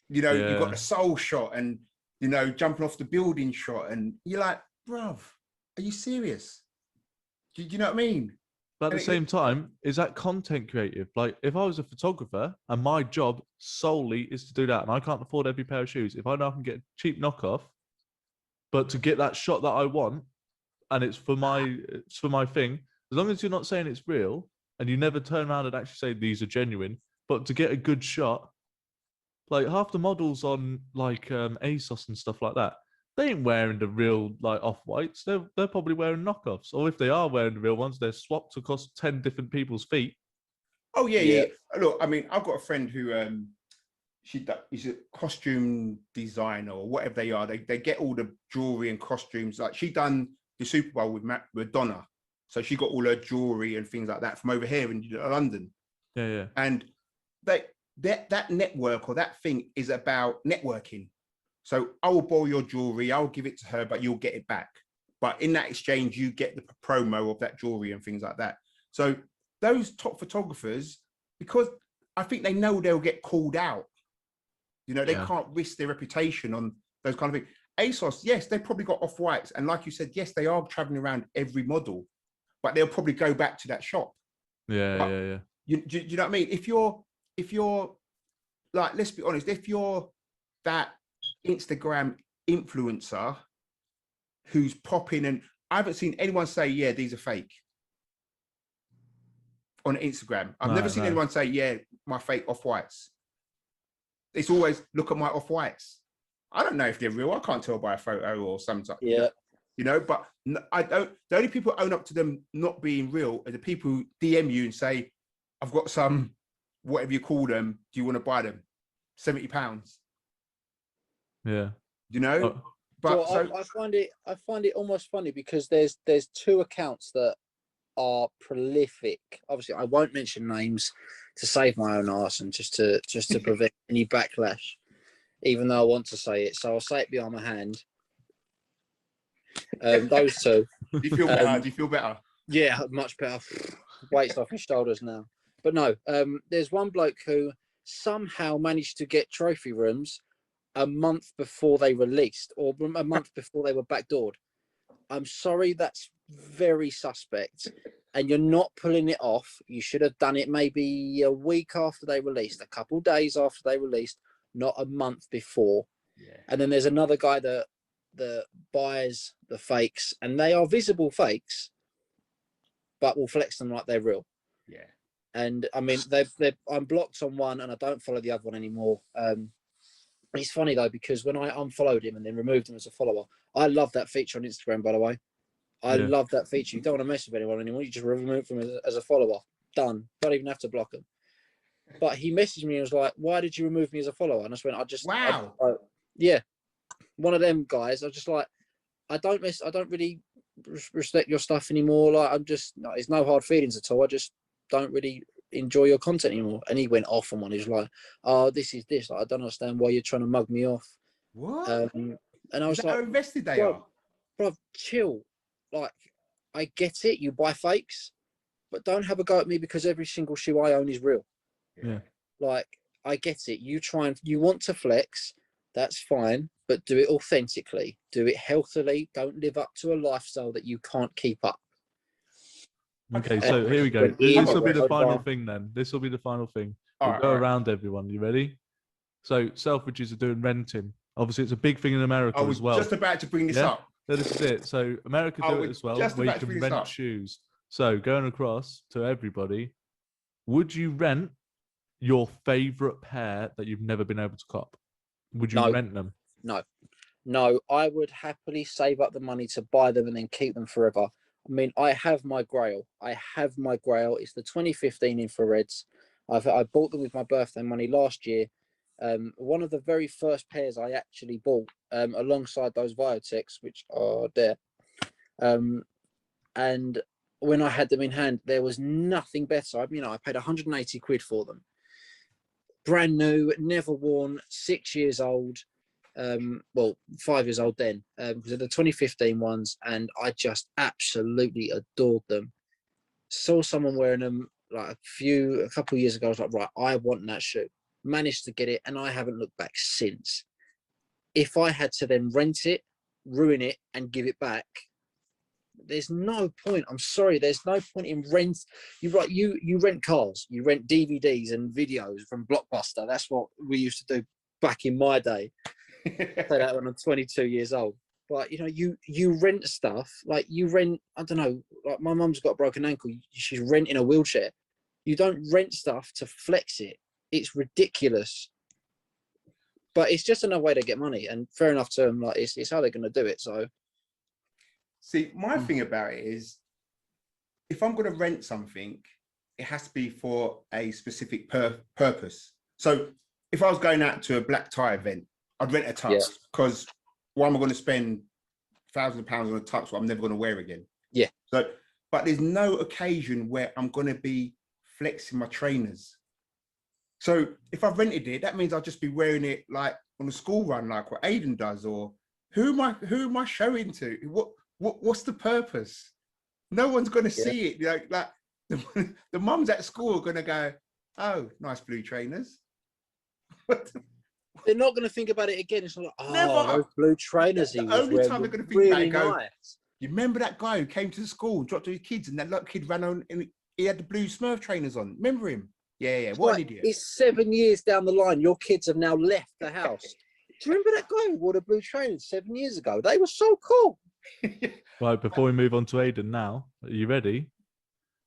You know, you've got the soul shot and, you know, jumping off the building shot, and you're like, bruv, are you serious? Do you know what I mean? But at the same time, is that content creative? Like, if I was a photographer and my job solely is to do that, and I can't afford every pair of shoes, if I know I can get a cheap knockoff, but to get that shot that I want, and it's for my thing, as long as you're not saying it's real, and you never turn around and actually say these are genuine, but to get a good shot, like half the models on like ASOS and stuff like that, they ain't wearing the real like off-whites. They're probably wearing knockoffs, or if they are wearing the real ones, they're swapped across 10 different people's feet. Oh yeah. Look, I mean, I've got a friend who she's a costume designer or whatever they are. They get all the jewelry and costumes. Like, she done the Super Bowl with Madonna, so she got all her jewelry and things like that from over here in London. Yeah. And that network or that thing is about networking. So I will borrow your jewelry, I'll give it to her, but you'll get it back. But in that exchange, you get the promo of that jewelry and things like that. So those top photographers, because I think they know they'll get called out, you know, they can't risk their reputation on those kind of things. ASOS, yes, they probably got off-whites. And like you said, yes, they are traveling around every model, but they'll probably go back to that shop. Yeah. You know what I mean? If you're like, let's be honest, if you're that Instagram influencer who's popping, and I haven't seen anyone say, yeah, these are fake on Instagram. I've never seen anyone say, yeah, my fake off-whites. It's always, look at my off-whites. I don't know if they're real. I can't tell by a photo or something. Yeah. You know, but I don't. The only people who own up to them not being real are the people who DM you and say, I've got some, whatever you call them, do you want to buy them? £70. Yeah. You know? Oh. But so, I find it almost funny because there's two accounts that are prolific. Obviously, I won't mention names to save my own arse and just to prevent any backlash, even though I want to say it. So I'll say it behind my hand. Those two. Do you feel better? Do you feel better? Yeah, much better. Weight's off my shoulders now. But no, there's one bloke who somehow managed to get trophy rooms a month before they released, or a month before they were backdoored. I'm sorry, that's very suspect. And you're not pulling it off. You should have done it maybe a week after they released, a couple days after they released, not a month before. Yeah. And then there's another guy that buys the fakes, and they are visible fakes, but will flex them like they're real. Yeah. And I mean, I'm blocked on one, and I don't follow the other one anymore. It's funny though, because when I unfollowed him and then removed him as a follower, I love that feature on Instagram, by the way. I love that feature. You don't want to mess with anyone anymore. You just remove them as a follower. Done. Don't even have to block them. But he messaged me and was like, "Why did you remove me as a follower?" And I just went, wow. Yeah. One of them guys. I was just like, I don't really respect your stuff anymore. Like, it's no hard feelings at all. I just don't really enjoy your content anymore. And he went off on one. He was like, "Oh, this is this. Like, I don't understand why you're trying to mug me off." What? And I was like, how invested they are? Bro, chill. Like, I get it. You buy fakes, but don't have a go at me because every single shoe I own is real. Yeah. Like, I get it. You want to flex. That's fine, but do it authentically. Do it healthily. Don't live up to a lifestyle that you can't keep up. Okay, so here we go. This will be the final thing then. This will be the final thing. We'll go around everyone. You ready? So Selfridges are doing renting. Obviously, it's a big thing in America as well. Just about to bring this up. So this is it. So America do it as well, where you can rent shoes. So going across to everybody, would you rent your favorite pair that you've never been able to cop? Would you rent them? No, I would happily save up the money to buy them and then keep them forever. I mean, I have my grail. It's the 2015 infrareds. I bought them with my birthday money last year. One of the very first pairs I actually bought alongside those Viotechs, which are there. And when I had them in hand, there was nothing better. I paid 180 quid for them. Brand new, never worn, 6 years old. 5 years old then, because of the 2015 ones, and I just absolutely adored them. Saw someone wearing them like a couple of years ago. I was like, right, I want that shoe. Managed to get it, and I haven't looked back since. If I had to then rent it, ruin it, and give it back, there's no point. I'm sorry, there's no point in rent. You rent cars, you rent DVDs and videos from Blockbuster. That's what we used to do back in my day. Say that when I'm 22 years old. But you rent stuff, like you rent, I don't know, like my mum's got a broken ankle, she's renting a wheelchair. You don't rent stuff to flex it. It's ridiculous. But it's just another way to get money, and fair enough to them. Like it's how they're going to do it. So, see, my thing about it is, if I'm going to rent something, it has to be for a specific purpose. So, if I was going out to a black tie event, I'd rent a tux because why am I going to spend £1,000 on a tux what I'm never going to wear again? Yeah. So, but there's no occasion where I'm going to be flexing my trainers. So if I've rented it, that means I'll just be wearing it like on a school run, like what Aiden does, or who am I showing to? What's the purpose? No one's going to see it. Like the mums at school are going to go, oh, nice blue trainers. They're not going to think about it again. It's like, oh, never. Those blue trainers. The only time they're going to think about it, go, nice. You remember that guy who came to the school, dropped to his kids, and that little kid ran on, and he had the blue Smurf trainers on. Remember him? Yeah. What an idiot. It's 7 years down the line. Your kids have now left the house. Do you remember that guy who wore the blue trainers 7 years ago? They were so cool. Right, before we move on to Aiden now, are you ready?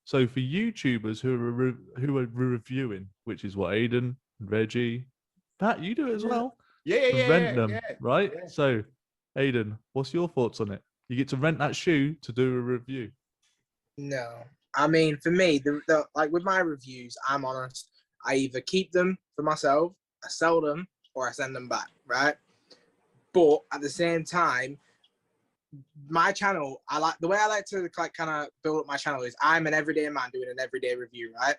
So for YouTubers who are reviewing, which is what Aiden, Reggie, Pat, you do it as well. Yeah. Rent them, right? Yeah. So, Aiden, what's your thoughts on it? You get to rent that shoe to do a review. No, I mean, for me, the like with my reviews, I'm honest. I either keep them for myself, I sell them, or I send them back, right? But at the same time, my channel, the way I like to like kind of build up my channel is I'm an everyday man doing an everyday review, right?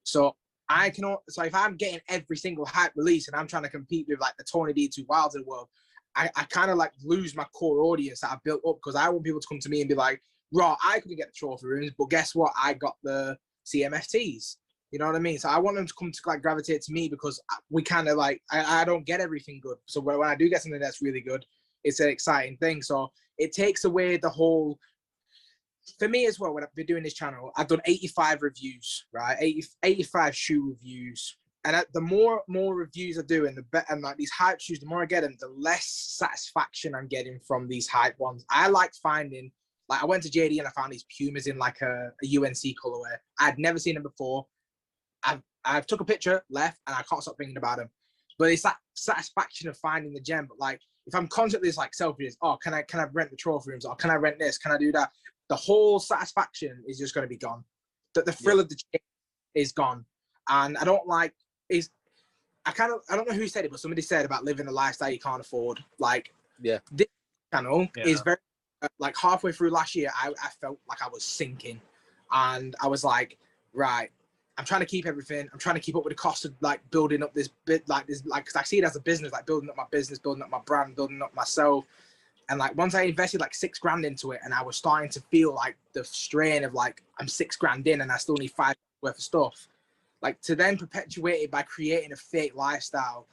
So if I'm getting every single hype release and I'm trying to compete with like the Tony D2 Wilds of the world, I kind of like lose my core audience that I've built up, because I want people to come to me and be like, "Raw, I couldn't get the trophy rooms, but guess what? I got the CMFTs." You know what I mean? So I want them to come to like gravitate to me, because we kind of like I don't get everything good. So when I do get something that's really good, it's an exciting thing. So it takes away the whole. For me as well, when I've been doing this channel, I've done 85 reviews, right? 85 shoe reviews. And the more reviews I do, and the better, and like these hype shoes, the more I get them, the less satisfaction I'm getting from these hype ones. I like finding, like I went to JD and I found these Pumas in like a UNC colorway. I'd never seen them before. I took a picture, left, and I can't stop thinking about them. But it's that satisfaction of finding the gem. But like, if I'm constantly just like selfies, oh, can I rent the trophy rooms? Or can I rent this? Can I do that? The whole satisfaction is just going to be gone. The thrill of the chase is gone. And I don't like, I don't know who said it, but somebody said about living a lifestyle you can't afford. Like, this channel is very, like halfway through last year, I felt like I was sinking. And I was like, right, I'm trying to keep everything. I'm trying to keep up with the cost of like building up this bit, like this, like, cause I see it as a business, like building up my business, building up my brand, building up myself. And like once I invested like $6,000 into it, and I was starting to feel like the strain of like I'm $6,000 in and I still need $5 worth of stuff. Like to then perpetuate it by creating a fake lifestyle,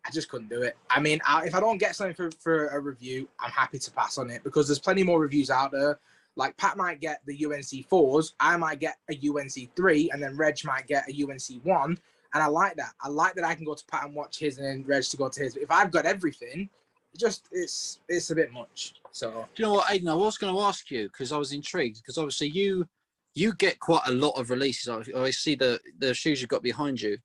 I just couldn't do it. I mean, if I don't get something for a review, I'm happy to pass on it, because there's plenty more reviews out there. Like Pat might get the UNC 4s, I might get a UNC 3, and then Reg might get a UNC 1. And I like that. I like that I can go to Pat and watch his, and then Reg to go to his. But if I've got everything, it's a bit much. So do you know what, Aiden, I was going to ask you, because I was intrigued, because obviously you get quite a lot of releases. I see the shoes you've got behind you.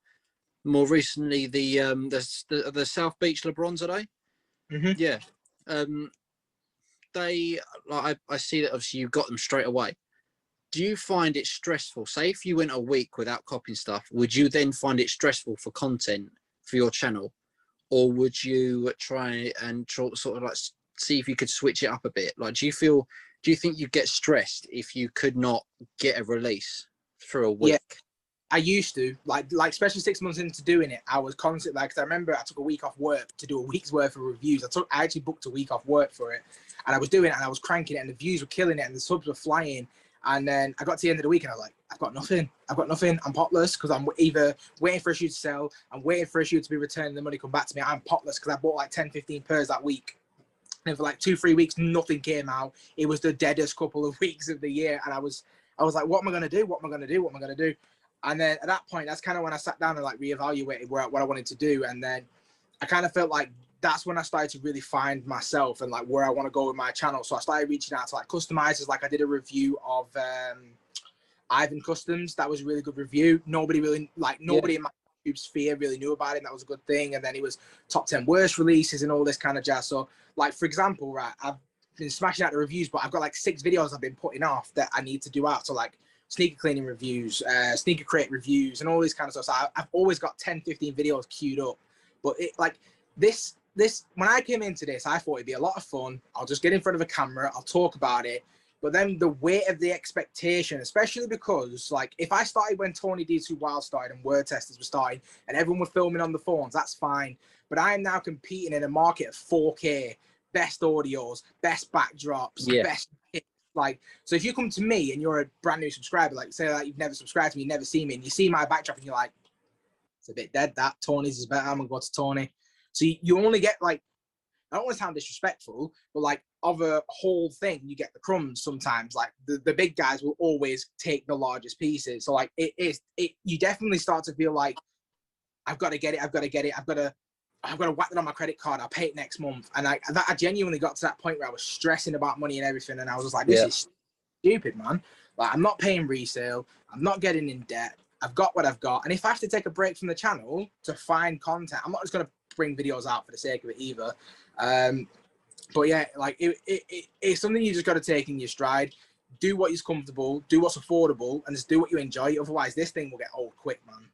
More recently, the South Beach LeBrons, are they? Mm-hmm. Yeah. They, like, I see that obviously you got them straight away. Do you find it stressful? Say if you went a week without copying stuff, would you then find it stressful for content for your channel? Or would you try and sort of like see if you could switch it up a bit? Like, do you feel Do you think you'd get stressed if you could not get a release for a week? Yeah. I used to, like especially 6 months into doing it, I was constantly like, 'cause I remember I took a week off work to do a week's worth of reviews. I actually booked a week off work for it, and I was doing it, and I was cranking it, and the views were killing it, and the subs were flying. And then I got to the end of the week, and I was like, I've got nothing. I'm potless because I'm either waiting for a shoe to sell, I'm waiting for a shoe to be returned, and the money come back to me. I'm potless because I bought like 10, 15 pairs that week. And for like 2-3 weeks, nothing came out. It was the deadest couple of weeks of the year, and I was like, what am I gonna do? What am I gonna do? What am I gonna do? And then at that point, that's kind of when I sat down and like reevaluated what I wanted to do. And then I kind of felt like that's when I started to really find myself and like where I want to go with my channel. So I started reaching out to like customizers. Like I did a review of Ivan Customs. That was a really good review. Nobody in my YouTube sphere really knew about it. That was a good thing. And then it was top 10 worst releases and all this kind of jazz. So like, for example, right, I've been smashing out the reviews, but I've got like 6 videos I've been putting off that I need to do out. So like, sneaker cleaning reviews, sneaker crate reviews, and all this kind of stuff. So I've always got 10, 15 videos queued up. But it like this, when I came into this, I thought it'd be a lot of fun. I'll just get in front of a camera, I'll talk about it. But then the weight of the expectation, especially because like if I started when Tony D2 Wild started and word testers were starting and everyone was filming on the phones, that's fine. But I am now competing in a market of 4K, best audios, best backdrops, best like, so if you come to me and you're a brand new subscriber, like say that you've never subscribed to me, you never see me, and you see my backdrop and you're like, it's a bit dead, that Tony's is better, I'm gonna go to Tony. So you only get like, I don't want to sound disrespectful, but like of a whole thing, you get the crumbs sometimes. Like the big guys will always take the largest pieces. So like you definitely start to feel like, I've got to get it, I've got to whack it on my credit card, I'll pay it next month. And I genuinely got to that point where I was stressing about money and everything. And I was just like, this is stupid, man. Like, I'm not paying resale. I'm not getting in debt. I've got what I've got. And if I have to take a break from the channel to find content, I'm not just going to bring videos out for the sake of it either. But yeah, like it's something you just got to take in your stride. Do what is comfortable, do what's affordable, and just do what you enjoy. Otherwise, this thing will get old quick, man.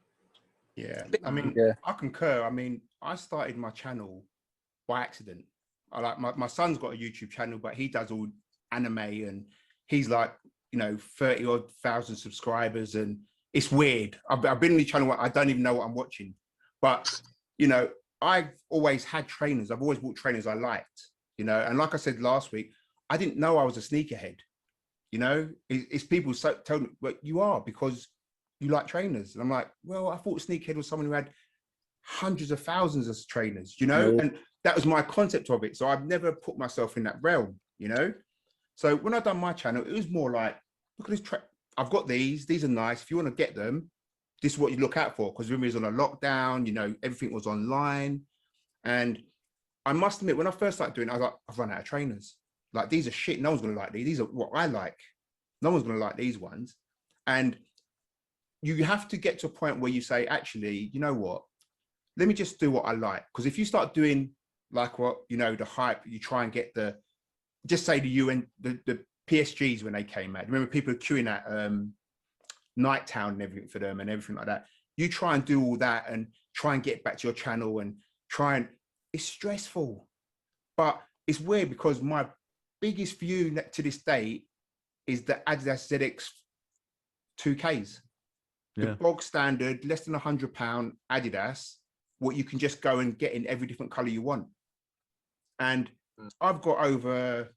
Yeah, I mean, I concur. I mean, I started my channel by accident. I like my son's got a YouTube channel, but he does all anime, and he's like, 30-odd thousand subscribers, and it's weird. I've been on the channel, I don't even know what I'm watching, but I've always had trainers. I've always bought trainers I liked, and like I said last week, I didn't know I was a sneakerhead. It's people told me, but you are because you like trainers. And I'm like, well, I thought sneakerhead was someone who had hundreds of thousands of trainers, and that was my concept of it. So I've never put myself in that realm, So when I done my channel, it was more like, look at this, I've got these are nice. If you want to get them, this is what you look out for. Because when we was on a lockdown, everything was online. And I must admit, when I first started doing it, I was like, I've run out of trainers. Like, these are shit. No one's going to like these. These are what I like. No one's going to like these ones. And you have to get to a point where you say, actually, you know what? Let me just do what I like. Because if you start doing like what, the hype, you try and get just say the UN, the PSGs when they came out. Remember people are queuing at Nighttown and everything for them and everything like that. You try and do all that and try and get back to your channel and it's stressful. But it's weird because my biggest view to this day is the Adidas ZX 2Ks. The bog standard, less than £100 Adidas, what you can just go and get in every different color you want. And I've got over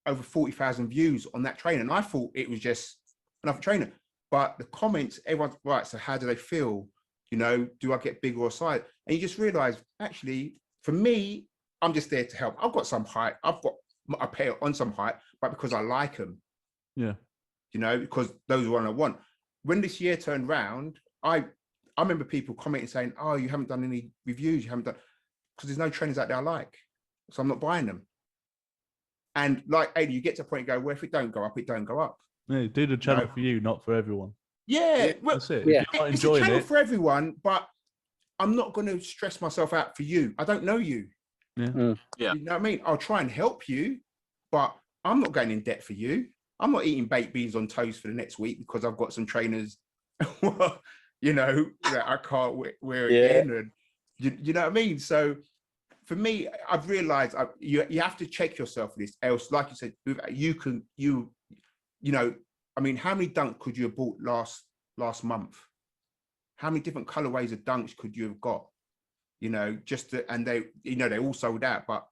40,000 views on that trainer. And I thought it was just another trainer. But the comments, everyone's right. So how do they feel? Do I get bigger or size? And you just realize, actually, for me, I'm just there to help. I've got some height. I pay on some height, but because I like them. Yeah. Because those are what I want. When this year turned round, I remember people commenting saying, oh, you haven't done any reviews. You haven't done, because there's no trainers out there I like. So I'm not buying them. And like, Ada, you get to a point and go, well, if it don't go up, it don't go up. Yeah, do the channel for you, not for everyone. Yeah. Well, that's it. Yeah. If you're not enjoying it's a channel for everyone, but I'm not going to stress myself out for you. I don't know you. Yeah. You know what I mean? I'll try and help you, but I'm not going in debt for you. I'm not eating baked beans on toast for the next week because I've got some trainers, that I can't wear again. And you know what I mean? So for me, I've realized you have to check yourself for this. Else, like you said, you know, I mean, how many dunks could you have bought last month? How many different colorways of dunks could you have got? You know, and they, you know, they all sold out, but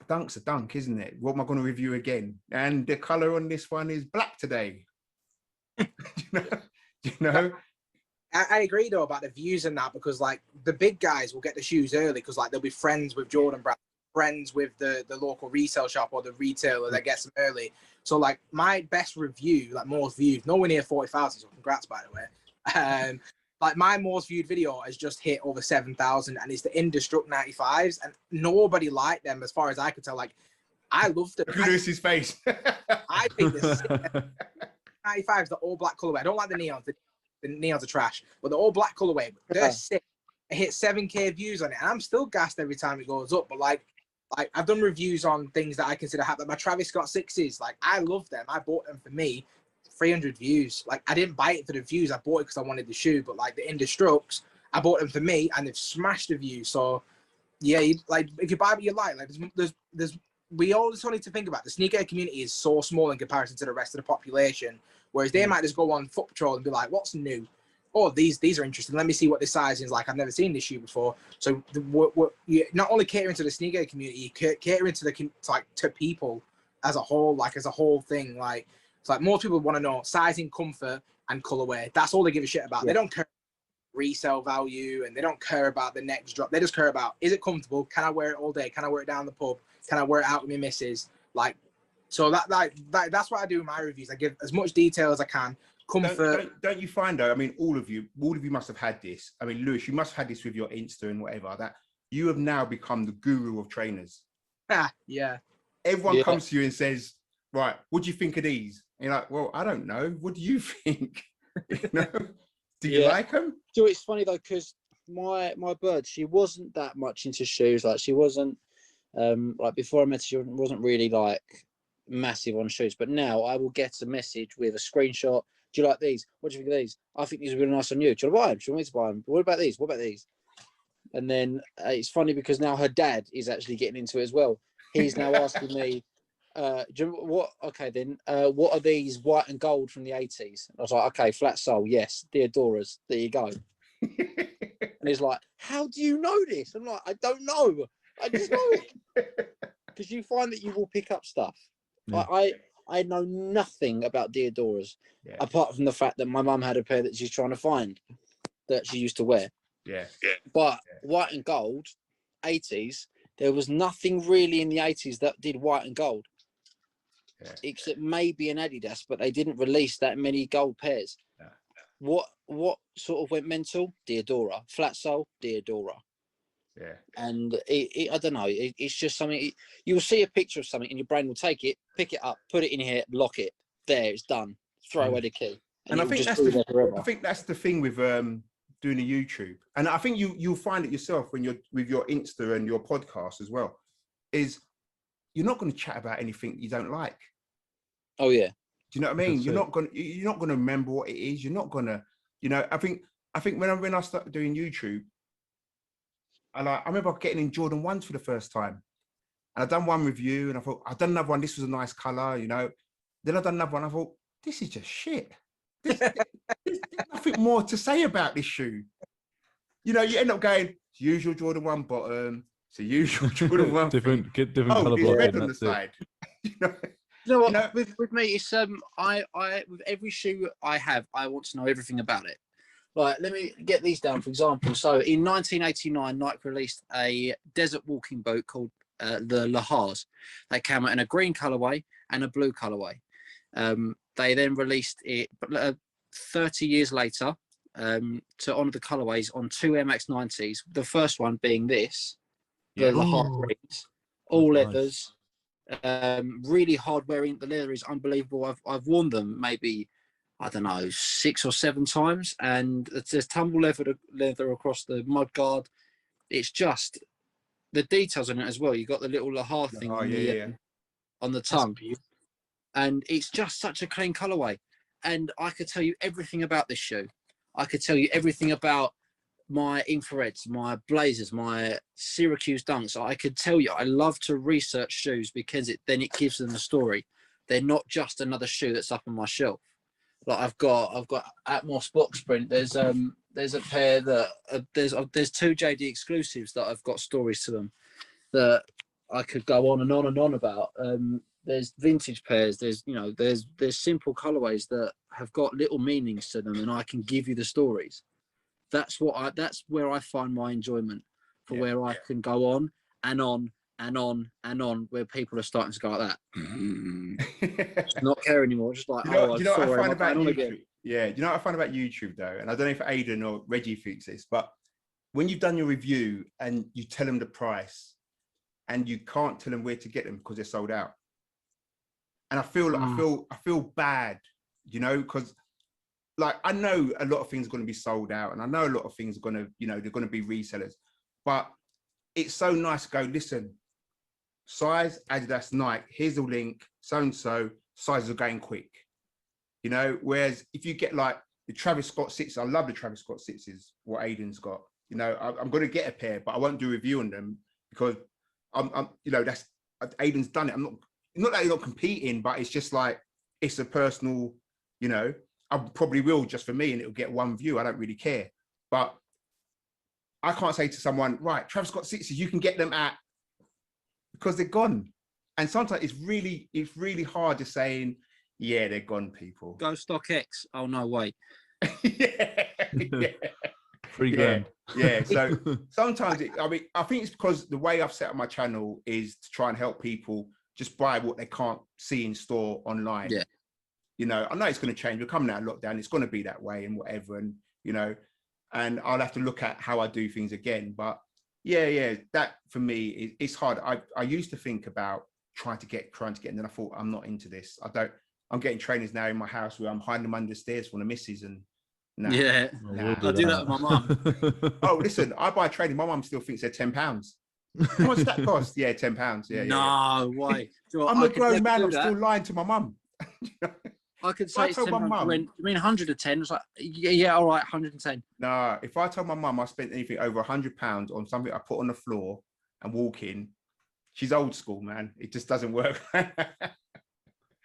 dunk's a dunk, isn't it? What am I going to review again? And the color on this one is black today. you know? I agree though about the views and that, because like the big guys will get the shoes early because like they'll be friends with Jordan Brand, friends with the local resale shop or the retailer that gets them early. So like my best review, like most viewed, nowhere near 40,000. So congrats, by the way. Like my most viewed video has just hit over 7,000, and it's the Indestruct 95s, and nobody liked them as far as I could tell. Like I loved them. Look at Lewis's face. I think the 95s, the all black colorway. I don't like the neons. The neons are trash, but the all black colorway, they're sick. It hit 7K views on it, and I'm still gassed every time it goes up. But like I've done reviews on things that I consider happy. Like my Travis Scott 6s, like I love them. I bought them for me, 300 views. Like I didn't buy it for the views. I bought it because I wanted the shoe. But like the Indestructs, I bought them for me, and they've smashed the views. So yeah, like if you buy what you like there's we always need to think about the sneaker community is so small in comparison to the rest of the population. Whereas they might just go on Foot Patrol and be like, what's new? Oh, these are interesting. Let me see what this sizing is like. I've never seen this shoe before. So you're not only catering to the sneaker community, you're catering to to people as a whole, like as a whole thing. Like it's like most people want to know sizing, comfort, and colorway. That's all they give a shit about. Yeah. They don't care about resale value, and they don't care about the next drop. They just care about, is it comfortable? Can I wear it all day? Can I wear it down the pub? Can I wear it out with my missus? Like, so that's what I do in my reviews. I give as much detail as I can. Comfort. Don't you find though? I mean, all of you must have had this. I mean, Lewis, you must have had this with your Insta and whatever. That you have now become the guru of trainers. Yeah. Everyone comes to you and says, "Right, what do you think of these?" And you're like, "Well, I don't know. What do you think? You know? Do you like them?" So it's funny though, because my bird, she wasn't that much into shoes. Like she wasn't like before I met her, she wasn't really like massive on shoes, but now I will get a message with a screenshot. Do you like these? What do you think of these? I think these are really nice on you. Do you want to buy them? Do you want me to buy them? What about these? What about these? And then it's funny because now her dad is actually getting into it as well. He's now asking me, do you know what? Okay, then what are these white and gold from the 80s? And I was like, okay, flat sole, yes, Deodoras. There you go. And he's like, how do you know this? I'm like, I don't know. I just know it. Because you find that you will pick up stuff. Yeah. I know nothing about Deodoras apart from the fact that my mum had a pair that she's trying to find that she used to wear. Yeah. But white and gold, 80s, there was nothing really in the 80s that did white and gold. Yeah. Except maybe an Adidas, but they didn't release that many gold pairs. Yeah. What sort of went mental? Deodora. Flat sole, Deodora. Yeah. And I don't know, it's just something, you'll see a picture of something and your brain will take it, pick it up, put it in here, lock it. There, it's done. Throw away the key. And I think that's the thing with doing a YouTube. And I think you'll find it yourself when you're with your Insta and your podcast as well, is you're not going to chat about anything you don't like. Oh yeah. Do you know what I mean? You're not going to remember what it is. You're not going to, you know, I think when I started doing YouTube, I remember getting in Jordan 1s for the first time. And I'd done one review and I thought, I'd done another one. This was a nice color, you know. Then I'd done another one. I thought, this is just shit. There's nothing more to say about this shoe. You know, you end up going, it's the usual Jordan 1 bottom. It's the usual Jordan 1. different color block. Red on the side. You know what? With me, it's I with every shoe I have, I want to know everything about it. Right, let me get these down, for example. So in 1989, Nike released a desert walking boot called the Lahars. They came out in a green colorway and a blue colorway. They then released it 30 years later to honor the colorways on two MX-90s. The first one being this, the Lahar greens, all leathers, really hard wearing. The leather is unbelievable. I've worn them maybe, I don't know, 6 or 7 times, and there's tumble leather across the mud guard. It's just the details on it as well. You got the little Lahar thing on the tongue, and it's just such a clean colorway. And I could tell you everything about this shoe. I could tell you everything about my infrareds, my blazers, my Syracuse dunks. I could tell you, I love to research shoes because then it gives them a story. They're not just another shoe that's up on my shelf. Like I've got Atmos box print. There's a pair that there's 2 JD exclusives that I've got stories to them that I could go on and on and on about. There's vintage pairs. There's simple colorways that have got little meanings to them, and I can give you the stories. That's where I find my enjoyment for where I can go on and on and on and on, where people are starting to go like that. Just not care anymore. Just like, you know what I find about YouTube? Again? Yeah, you know what I find about YouTube though, and I don't know if Aidan or Reggie thinks this, but when you've done your review and you tell them the price, and you can't tell them where to get them because they're sold out, and I feel bad, because like I know a lot of things are going to be sold out, and I know a lot of things are going to, they're going to be resellers, but it's so nice to go, listen, size Adidas, Nike, here's the link, so and so, sizes are going quick, whereas if you get like the Travis Scott 6, I love the Travis Scott 6s, what Aidan's got, I'm going to get a pair, but I won't do a review on them because I'm that's Aidan's done it. I'm not that you're not competing, but it's just like it's a personal, I probably will just for me, and it'll get one view. I don't really care, but I can't say to someone, right, Travis Scott 6s, you can get them at, because they're gone. And sometimes it's really hard to saying, yeah, they're gone, people. Go StockX. Oh no, wait. yeah. $3,000. Yeah. So sometimes I think it's because the way I've set up my channel is to try and help people just buy what they can't see in store online. Yeah. I know it's going to change. We're coming out of lockdown. It's going to be that way and whatever. And, and I'll have to look at how I do things again. But yeah, that for me, it's hard. I used to think about trying to get, and then I thought, I'm not into this. I'm getting trainers now in my house where I'm hiding them under the stairs for the missus and yeah. I do that with my mum. Oh, listen, I buy training. My mum still thinks they're £10. How much that cost? Yeah, £10. Yeah. No way. I'm a grown man. I'm still lying to my mum. I could say it's 10 pounds. You mean 110? It's like, yeah, all right, 110. No, if I told my mum I spent anything over £100 on something I put on the floor and walk in, she's old school, man. It just doesn't work.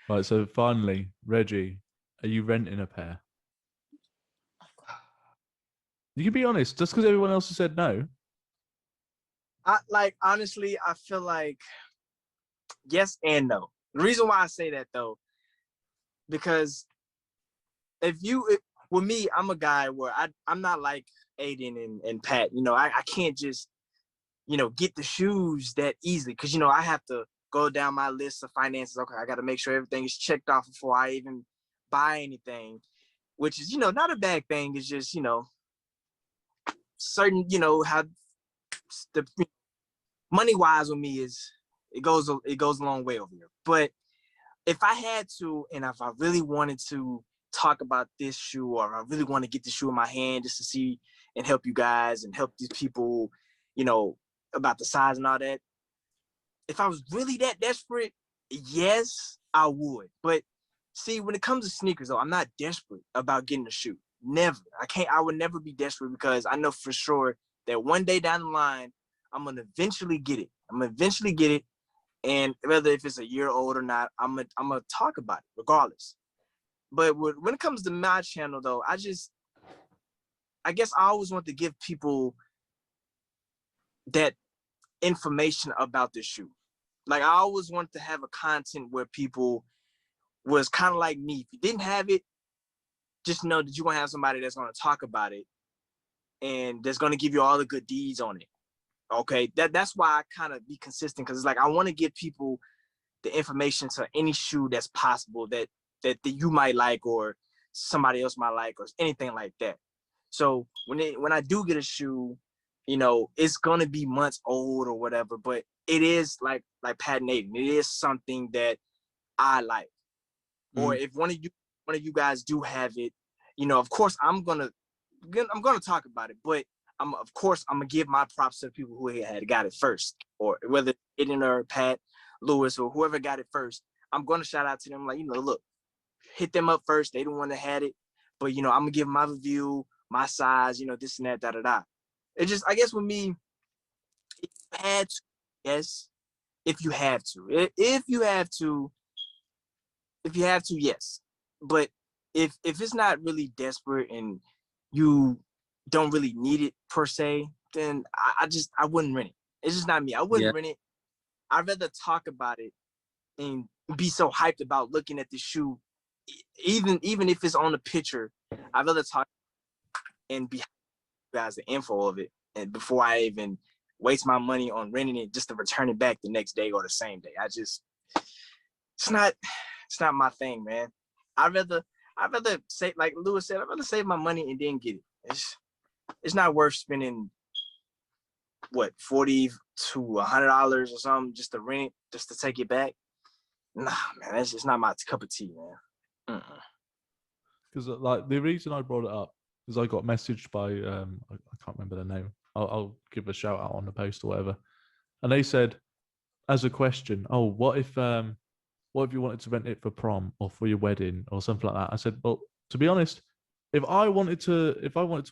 Right, so finally, Reggie, are you renting a pair? You can be honest, just because everyone else has said no. Honestly, I feel like yes and no. The reason why I say that though, because with me, I'm a guy where I'm not like Aiden and Pat. I can't just, get the shoes that easily because, I have to go down my list of finances. Okay, I got to make sure everything is checked off before I even buy anything, which is, not a bad thing. It's just, certain, how the money wise with me is, it goes a long way over here. But if I had to, and if I really wanted to talk about this shoe, or I really want to get the shoe in my hand just to see and help you guys and help these people, about the size and all that. If I was really that desperate, yes, I would. But see, when it comes to sneakers, though, I'm not desperate about getting a shoe. Never. I would never be desperate because I know for sure that one day down the line, I'm going to eventually get it. And whether if it's a year old or not, I'm gonna talk about it regardless. But when it comes to my channel, though, I guess I always want to give people that information about the shoe. Like I always want to have a content where people was kind of like me. If you didn't have it, just know that you're gonna have somebody that's gonna talk about it and that's gonna give you all the good deeds on it. Okay, that's why I kind of be consistent because it's like I want to give people the information to any shoe that's possible that you might like or somebody else might like or anything like that. So when I do get a shoe, it's gonna be months old or whatever, but it is like Pat and Aiden, it is something that I like. Or if one of you guys do have it, of course I'm gonna talk about it, but I'm gonna give my props to the people who had got it first, or whether Aiden or Pat, Lewis, or whoever got it first. I'm gonna shout out to them, like, look, hit them up first. They the one that had it, but I'm gonna give my review, my size, this and that, da da da. It's just, I guess with me, if you had to, yes. If you have to, yes. But if it's not really desperate and you don't really need it per se, then I wouldn't rent it. It's just not me. I wouldn't rent it. I'd rather talk about it and be so hyped about looking at the shoe, even if it's on the picture. I'd rather talk and be guys the info of it, and before I even waste my money on renting it just to return it back the next day or the same day. It's not my thing, man. I'd rather say, like Lewis said, I'd rather save my money and then get it. It's not worth spending what, $40 to $100 or something just to rent it, just to take it back. Nah, man, that's just not my cup of tea, man. Because like the reason I brought it up is I got messaged by I can't remember the name. I'll give a shout out on the post or whatever, and they said as a question, oh, what if you wanted to rent it for prom or for your wedding or something like that? I said, well, to be honest, if I wanted to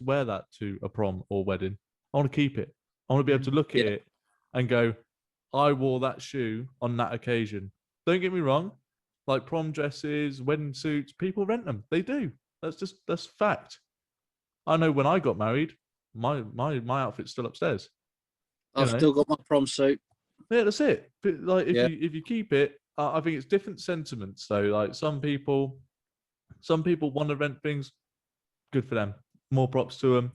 wear that to a prom or wedding, I want to keep it. I want to be able to look at it and go, I wore that shoe on that occasion. Don't get me wrong, like prom dresses, wedding suits, people rent them. They do. That's fact. I know when I got married, my outfit's still upstairs. I've still got my prom suit. Yeah, that's it. But like if you keep it, I think it's different sentiments though. Like some people want to rent things. Good for them. More props to them.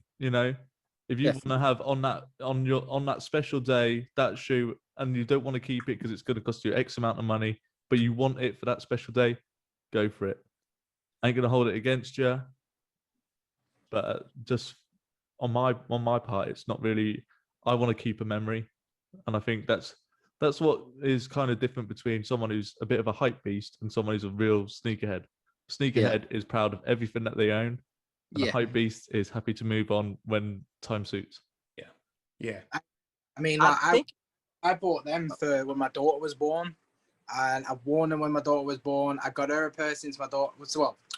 If you want to have on that special day that shoe and you don't want to keep it because it's going to cost you X amount of money, but you want it for that special day, go for it. I ain't going to hold it against you. But just on my part, it's not really. I want to keep a memory, and I think that's what is kind of different between someone who's a bit of a hype beast and someone who's a real sneakerhead. Sneakerhead is proud of everything that they own, and the hype beast is happy to move on when time suits. Yeah. I mean, like, I bought them for when my daughter was born, and I've worn them when my daughter was born. I got her a pair since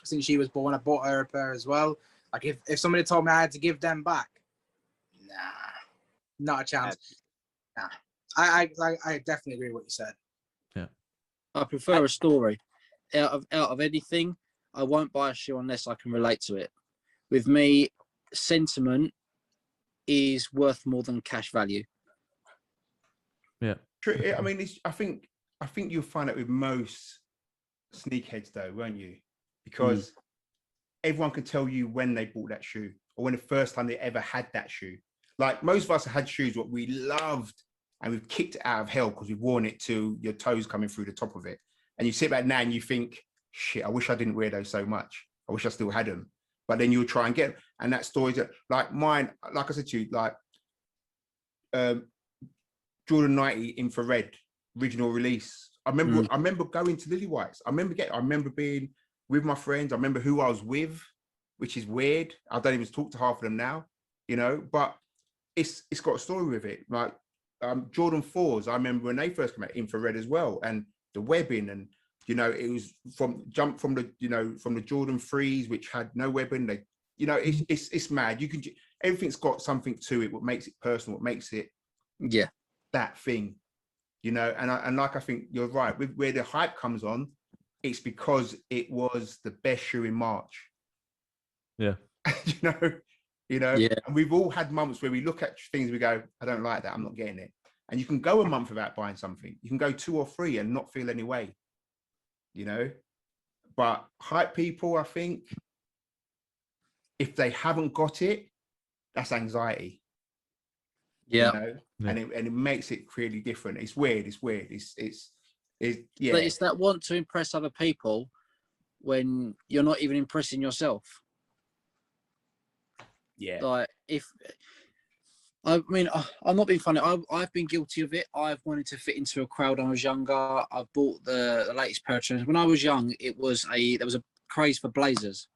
since she was born. I bought her a pair as well. Like if somebody told me I had to give them back, nah, not a chance. Nah, I definitely agree with what you said. Yeah, I prefer a story. Out of anything, I won't buy a shoe unless I can relate to it. With me, sentiment is worth more than cash value. Yeah, I mean, I think you'll find it with most sneakheads though, won't you? Because everyone can tell you when they bought that shoe or when the first time they ever had that shoe. Like most of us have had shoes what we loved and we've kicked it out of hell because we've worn it to your toes coming through the top of it. And you sit back now and you think, shit, I wish I didn't wear those so much. I wish I still had them. But then you'll try and get them. And that story's like mine, like I said to you, like Jordan 90 infrared original release. I remember going to Lily White's. I remember being with my friends. I remember who I was with, which is weird. I don't even talk to half of them now, but it's got a story with it. Like Jordan 4s, I remember when they first came out, infrared as well, and the webbing, and it was from the Jordan 3s, which had no webbing. They, it's mad. You can, everything's got something to it. What makes it personal? What makes it that thing, and like I think you're right with where the hype comes on. It's because it was the best shoe in March. Yeah. And we've all had months where we look at things, we go, I don't like that, I'm not getting it. And you can go a month without buying something. You can go 2 or 3 and not feel any way, But hype people, I think, if they haven't got it, that's anxiety. And it makes it really different. It's weird. But it's that want to impress other people when you're not even impressing yourself. Yeah. Like I'm not being funny. I've been guilty of it. I've wanted to fit into a crowd when I was younger. I bought the latest pair of trainers. When I was young, there was a craze for blazers.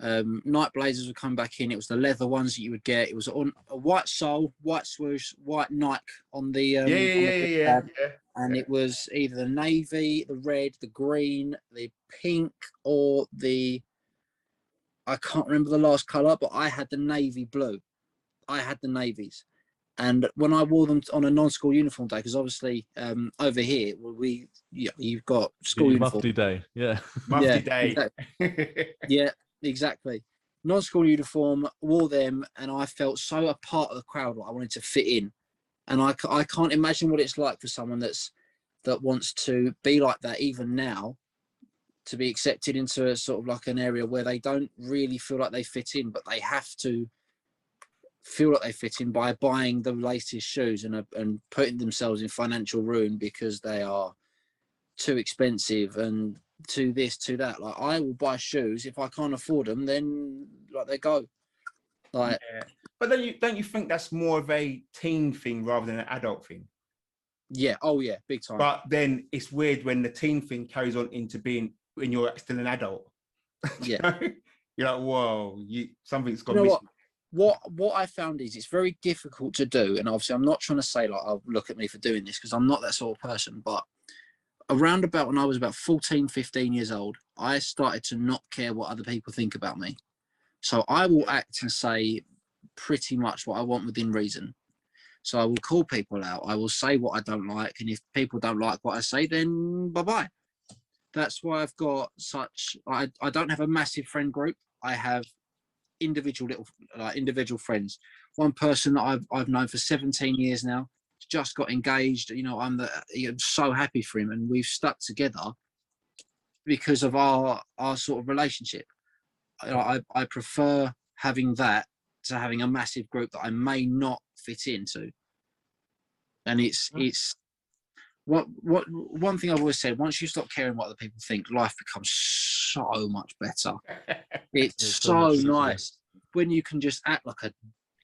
Night blazers would come back in. It was the leather ones that you would get. It was on a white sole, white swoosh, white Nike on the And it was either the navy, the red, the green, the pink, or I can't remember the last color, but I had the navy blue. I had the navies. And when I wore them on a non-school uniform day, because obviously over here you've got school uniform. Mufti day, yeah. Mufti day. Exactly. Yeah, exactly. Non-school uniform, wore them, and I felt so a part of the crowd. Like I wanted to fit in, and I can't imagine what it's like for someone that wants to be like that even now, to be accepted into a sort of like an area where they don't really feel like they fit in, but they have to feel like they fit in by buying the latest shoes and putting themselves in financial ruin because they are too expensive and to this, to that. Like I will buy shoes if I can't afford them, then like they go. Like, yeah. But then don't you think that's more of a teen thing rather than an adult thing? yeah, oh yeah, big time. But then it's weird when the teen thing carries on into being when you're still an adult. Yeah. You're like, whoa, something's gone You know missing. What I found is it's very difficult to do, and obviously I'm not trying to say like, oh, look at me for doing this, because I'm not that sort of person, but around about when I was about 14, 15 years old, I started to not care what other people think about me. So I will act and say pretty much what I want within reason. So I will call people out. I will say what I don't like. And if people don't like what I say, then bye-bye. That's why I've got I don't have a massive friend group. I have individual friends. One person that I've known for 17 years now, just got engaged. You know, I'm so happy for him, and we've stuck together because of our sort of relationship. I prefer having that to having a massive group that I may not fit into. And it's one thing I've always said: once you stop caring what other people think, life becomes so much better. It's so nice when you can just act like a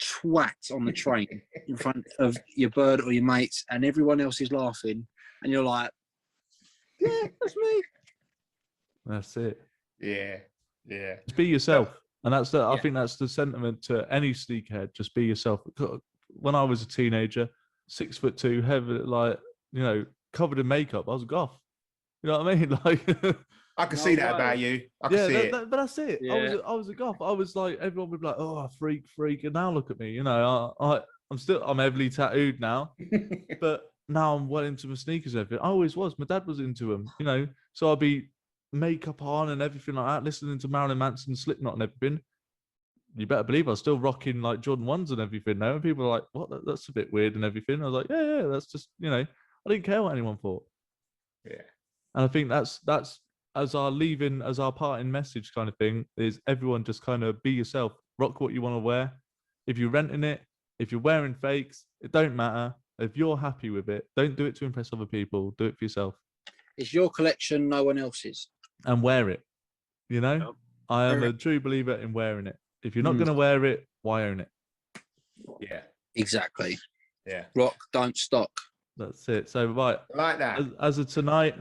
twat on the train in front of your bird or your mates, and everyone else is laughing, and you're like, "Yeah, that's me." That's it. Yeah. Just be yourself, and that's I think that's the sentiment to any sneakerhead. Just be yourself. When I was a teenager, 6'2", heavy, like, you know, covered in makeup, I was a goth. You know what I mean? Like, I can see that about you. I can see it. But that's it. Yeah. I was a goth. I was like, everyone would be like, "Oh, freak," and now look at me. You know, I'm heavily tattooed now, but now I'm well into my sneakers and everything. I always was. My dad was into them. You know, so I'll be makeup on and everything like that, listening to Marilyn Manson, Slipknot and everything. You better believe I was still rocking like Jordan 1s and everything now. And people are like, "What? That's a bit weird," and everything. I was like, yeah, that's just, you know, I didn't care what anyone thought. Yeah. And I think that's as our parting message kind of thing, is everyone just kind of be yourself, rock what you want to wear. If you're renting it, if you're wearing fakes, it don't matter. If you're happy with it, don't do it to impress other people. Do it for yourself. It's your collection, no one else's. And wear it. You know, Yep. I am a true believer in wearing it. If you're not going to wear it, why own it? Yeah. Exactly. Yeah. Rock, don't stock. That's it. So, right. I like that. As of tonight,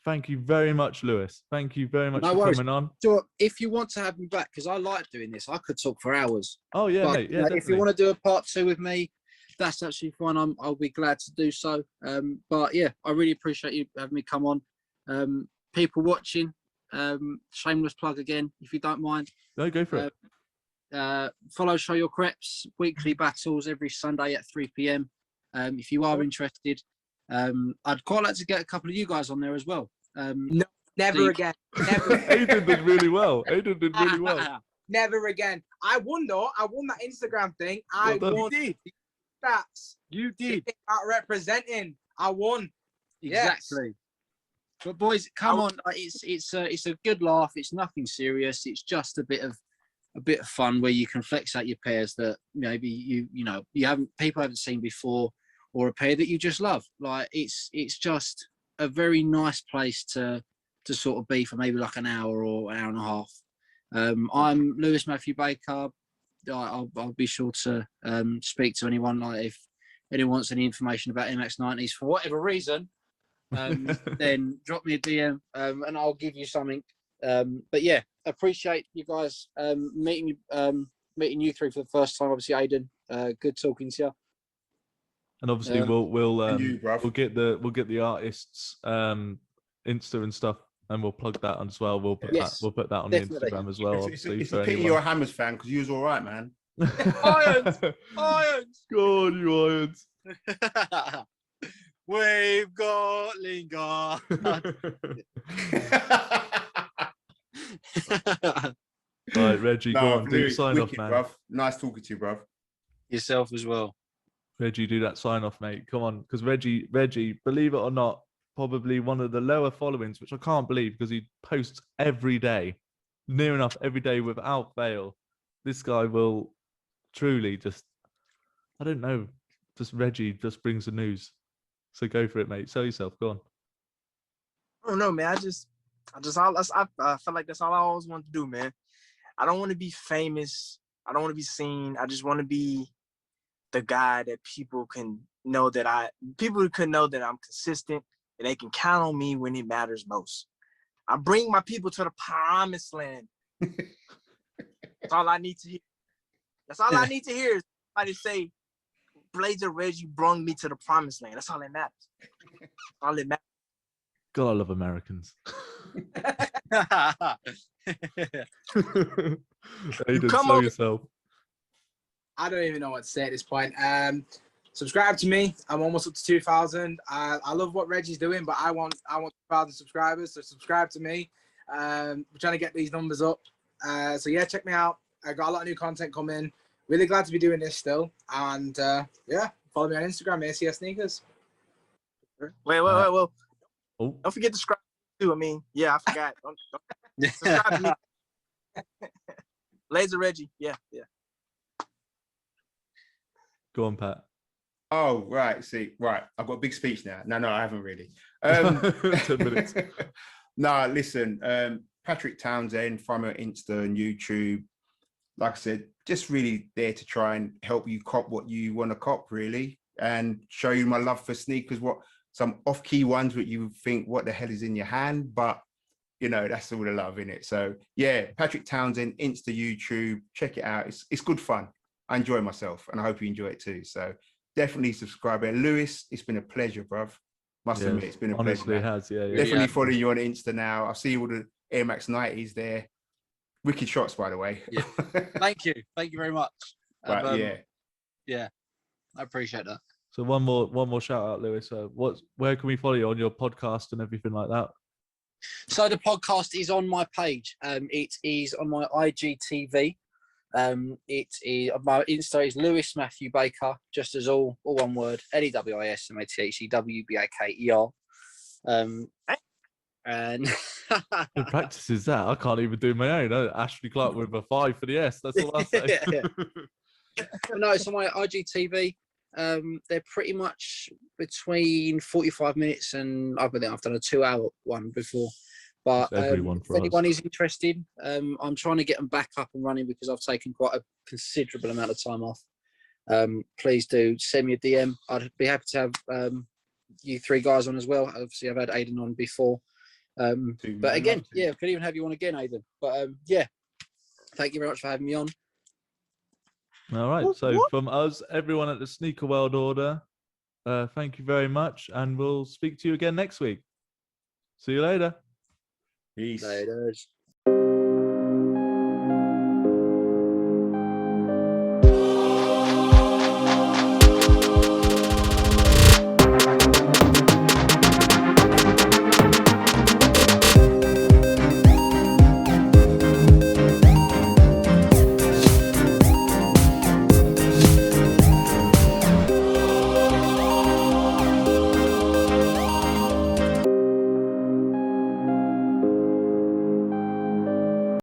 thank you very much, Lewis. Thank you very much for coming on. So if you want to have me back, because I like doing this, I could talk for hours. Oh, yeah, but, mate. Yeah, if you want to do a part 2 with me, that's actually fine. I'll be glad to do so. But yeah, I really appreciate you having me come on. People watching, shameless plug again, if you don't mind. No, go for it. Follow Show Your Creps, weekly battles every Sunday at 3 p.m. If you are interested, I'd quite like to get a couple of you guys on there as well. No, never again. Never. Aiden did really well. Never again. I won though. I won that Instagram thing. I won. Stats. You did. Out representing. I won. Exactly. Yes. But boys, come on. It's a good laugh. It's nothing serious. It's just a bit of fun where you can flex out your pairs that maybe people haven't seen before, or a pair that you just love. Like it's just a very nice place to sort of be for maybe like an hour or an hour and a half. I'm Lewis Mathew Baker. I'll be sure to speak to anyone. Like if anyone wants any information about MX90s for whatever reason, then drop me a DM and I'll give you something. But yeah, appreciate you guys meeting you three for the first time. Obviously, Aiden, good talking to you. And obviously, we'll get the artists' Insta and stuff, and we'll plug that on as well. We'll put that on definitely. The Instagram as well. It's a pity you're a Hammers fan, because you was all right, man. Irons! Irons! Go on, you Irons. We've got Lingard. Right, Reggie, go on, do the Lewis, sign off, wicked, man. bruv. Nice talking to you, bruv. Yourself as well. Reggie, do that sign off, mate. Come on, because Reggie, believe it or not, probably one of the lower followings, which I can't believe because he posts every day, near enough every day without fail. This guy will truly just, I don't know, just Reggie just brings the news. So go for it, mate. Sell yourself. Go on. I don't know, man. I feel like that's all I always wanted to do, man. I don't want to be famous. I don't want to be seen. I just want to be the guy that people can know that I'm consistent and they can count on me when it matters most. I bring my people to the promised land. That's all I need to hear. That's all I need to hear is somebody say, Blazer Reggie brung me to the promised land. That's all that matters. All that matters. God, I love Americans. Aiden, sell yourself. I don't even know what to say at this point. Subscribe to me. I'm almost up to 2,000. I love what Reggie's doing, but I want 2,000 subscribers. So subscribe to me. We're trying to get these numbers up. So yeah, check me out. I got a lot of new content coming. Really glad to be doing this still. And yeah, follow me on Instagram, ACS Sneakers. Wait. Oh. Don't forget to subscribe too. I mean, yeah, I forgot. Don't subscribe to me. Laser Reggie. Yeah. Go on, Pat. Oh, right. See, right. I've got a big speech now. No, I haven't really. 10 minutes. No, listen, Patrick Townsend from Insta and YouTube. Like I said, just really there to try and help you cop what you want to cop, really, and show you my love for sneakers. What some off-key ones that you think, what the hell is in your hand? But you know, that's all the love in it. So yeah, Patrick Townsend, Insta, YouTube, check it out. It's good fun. I enjoy myself, and I hope you enjoy it too. So definitely subscribe. Lewis, it's been a pleasure, bruv. Must admit, it's been a honestly, pleasure. it has. Yeah. Definitely follow you on Insta now. I see all the Air Max 90s there. Wicked shots, by the way. Yeah. Thank you very much. But yeah, I appreciate that. So one more shout out, Lewis. Where can we follow you on your podcast and everything like that? So the podcast is on my page. It is on my IGTV. It is my Insta is Lewis Mathew Baker, just as all one word. LEWISMATHEWBAKER. And Who practices that? I can't even do my own. Ashley Clark with a 5 for the S. That's all I say. No, it's on my IGTV. They're pretty much between 45 minutes and I've done a 2-hour one before. But if anyone is interested, I'm trying to get them back up and running because I've taken quite a considerable amount of time off. Please do send me a DM. I'd be happy to have you three guys on as well. Obviously, I've had Aiden on before. But again, yeah, I could even have you on again, Aiden. But yeah, thank you very much for having me on. All right. So from us, everyone at the Sneaker World Order, thank you very much. And we'll speak to you again next week. See you later. Peace. Later.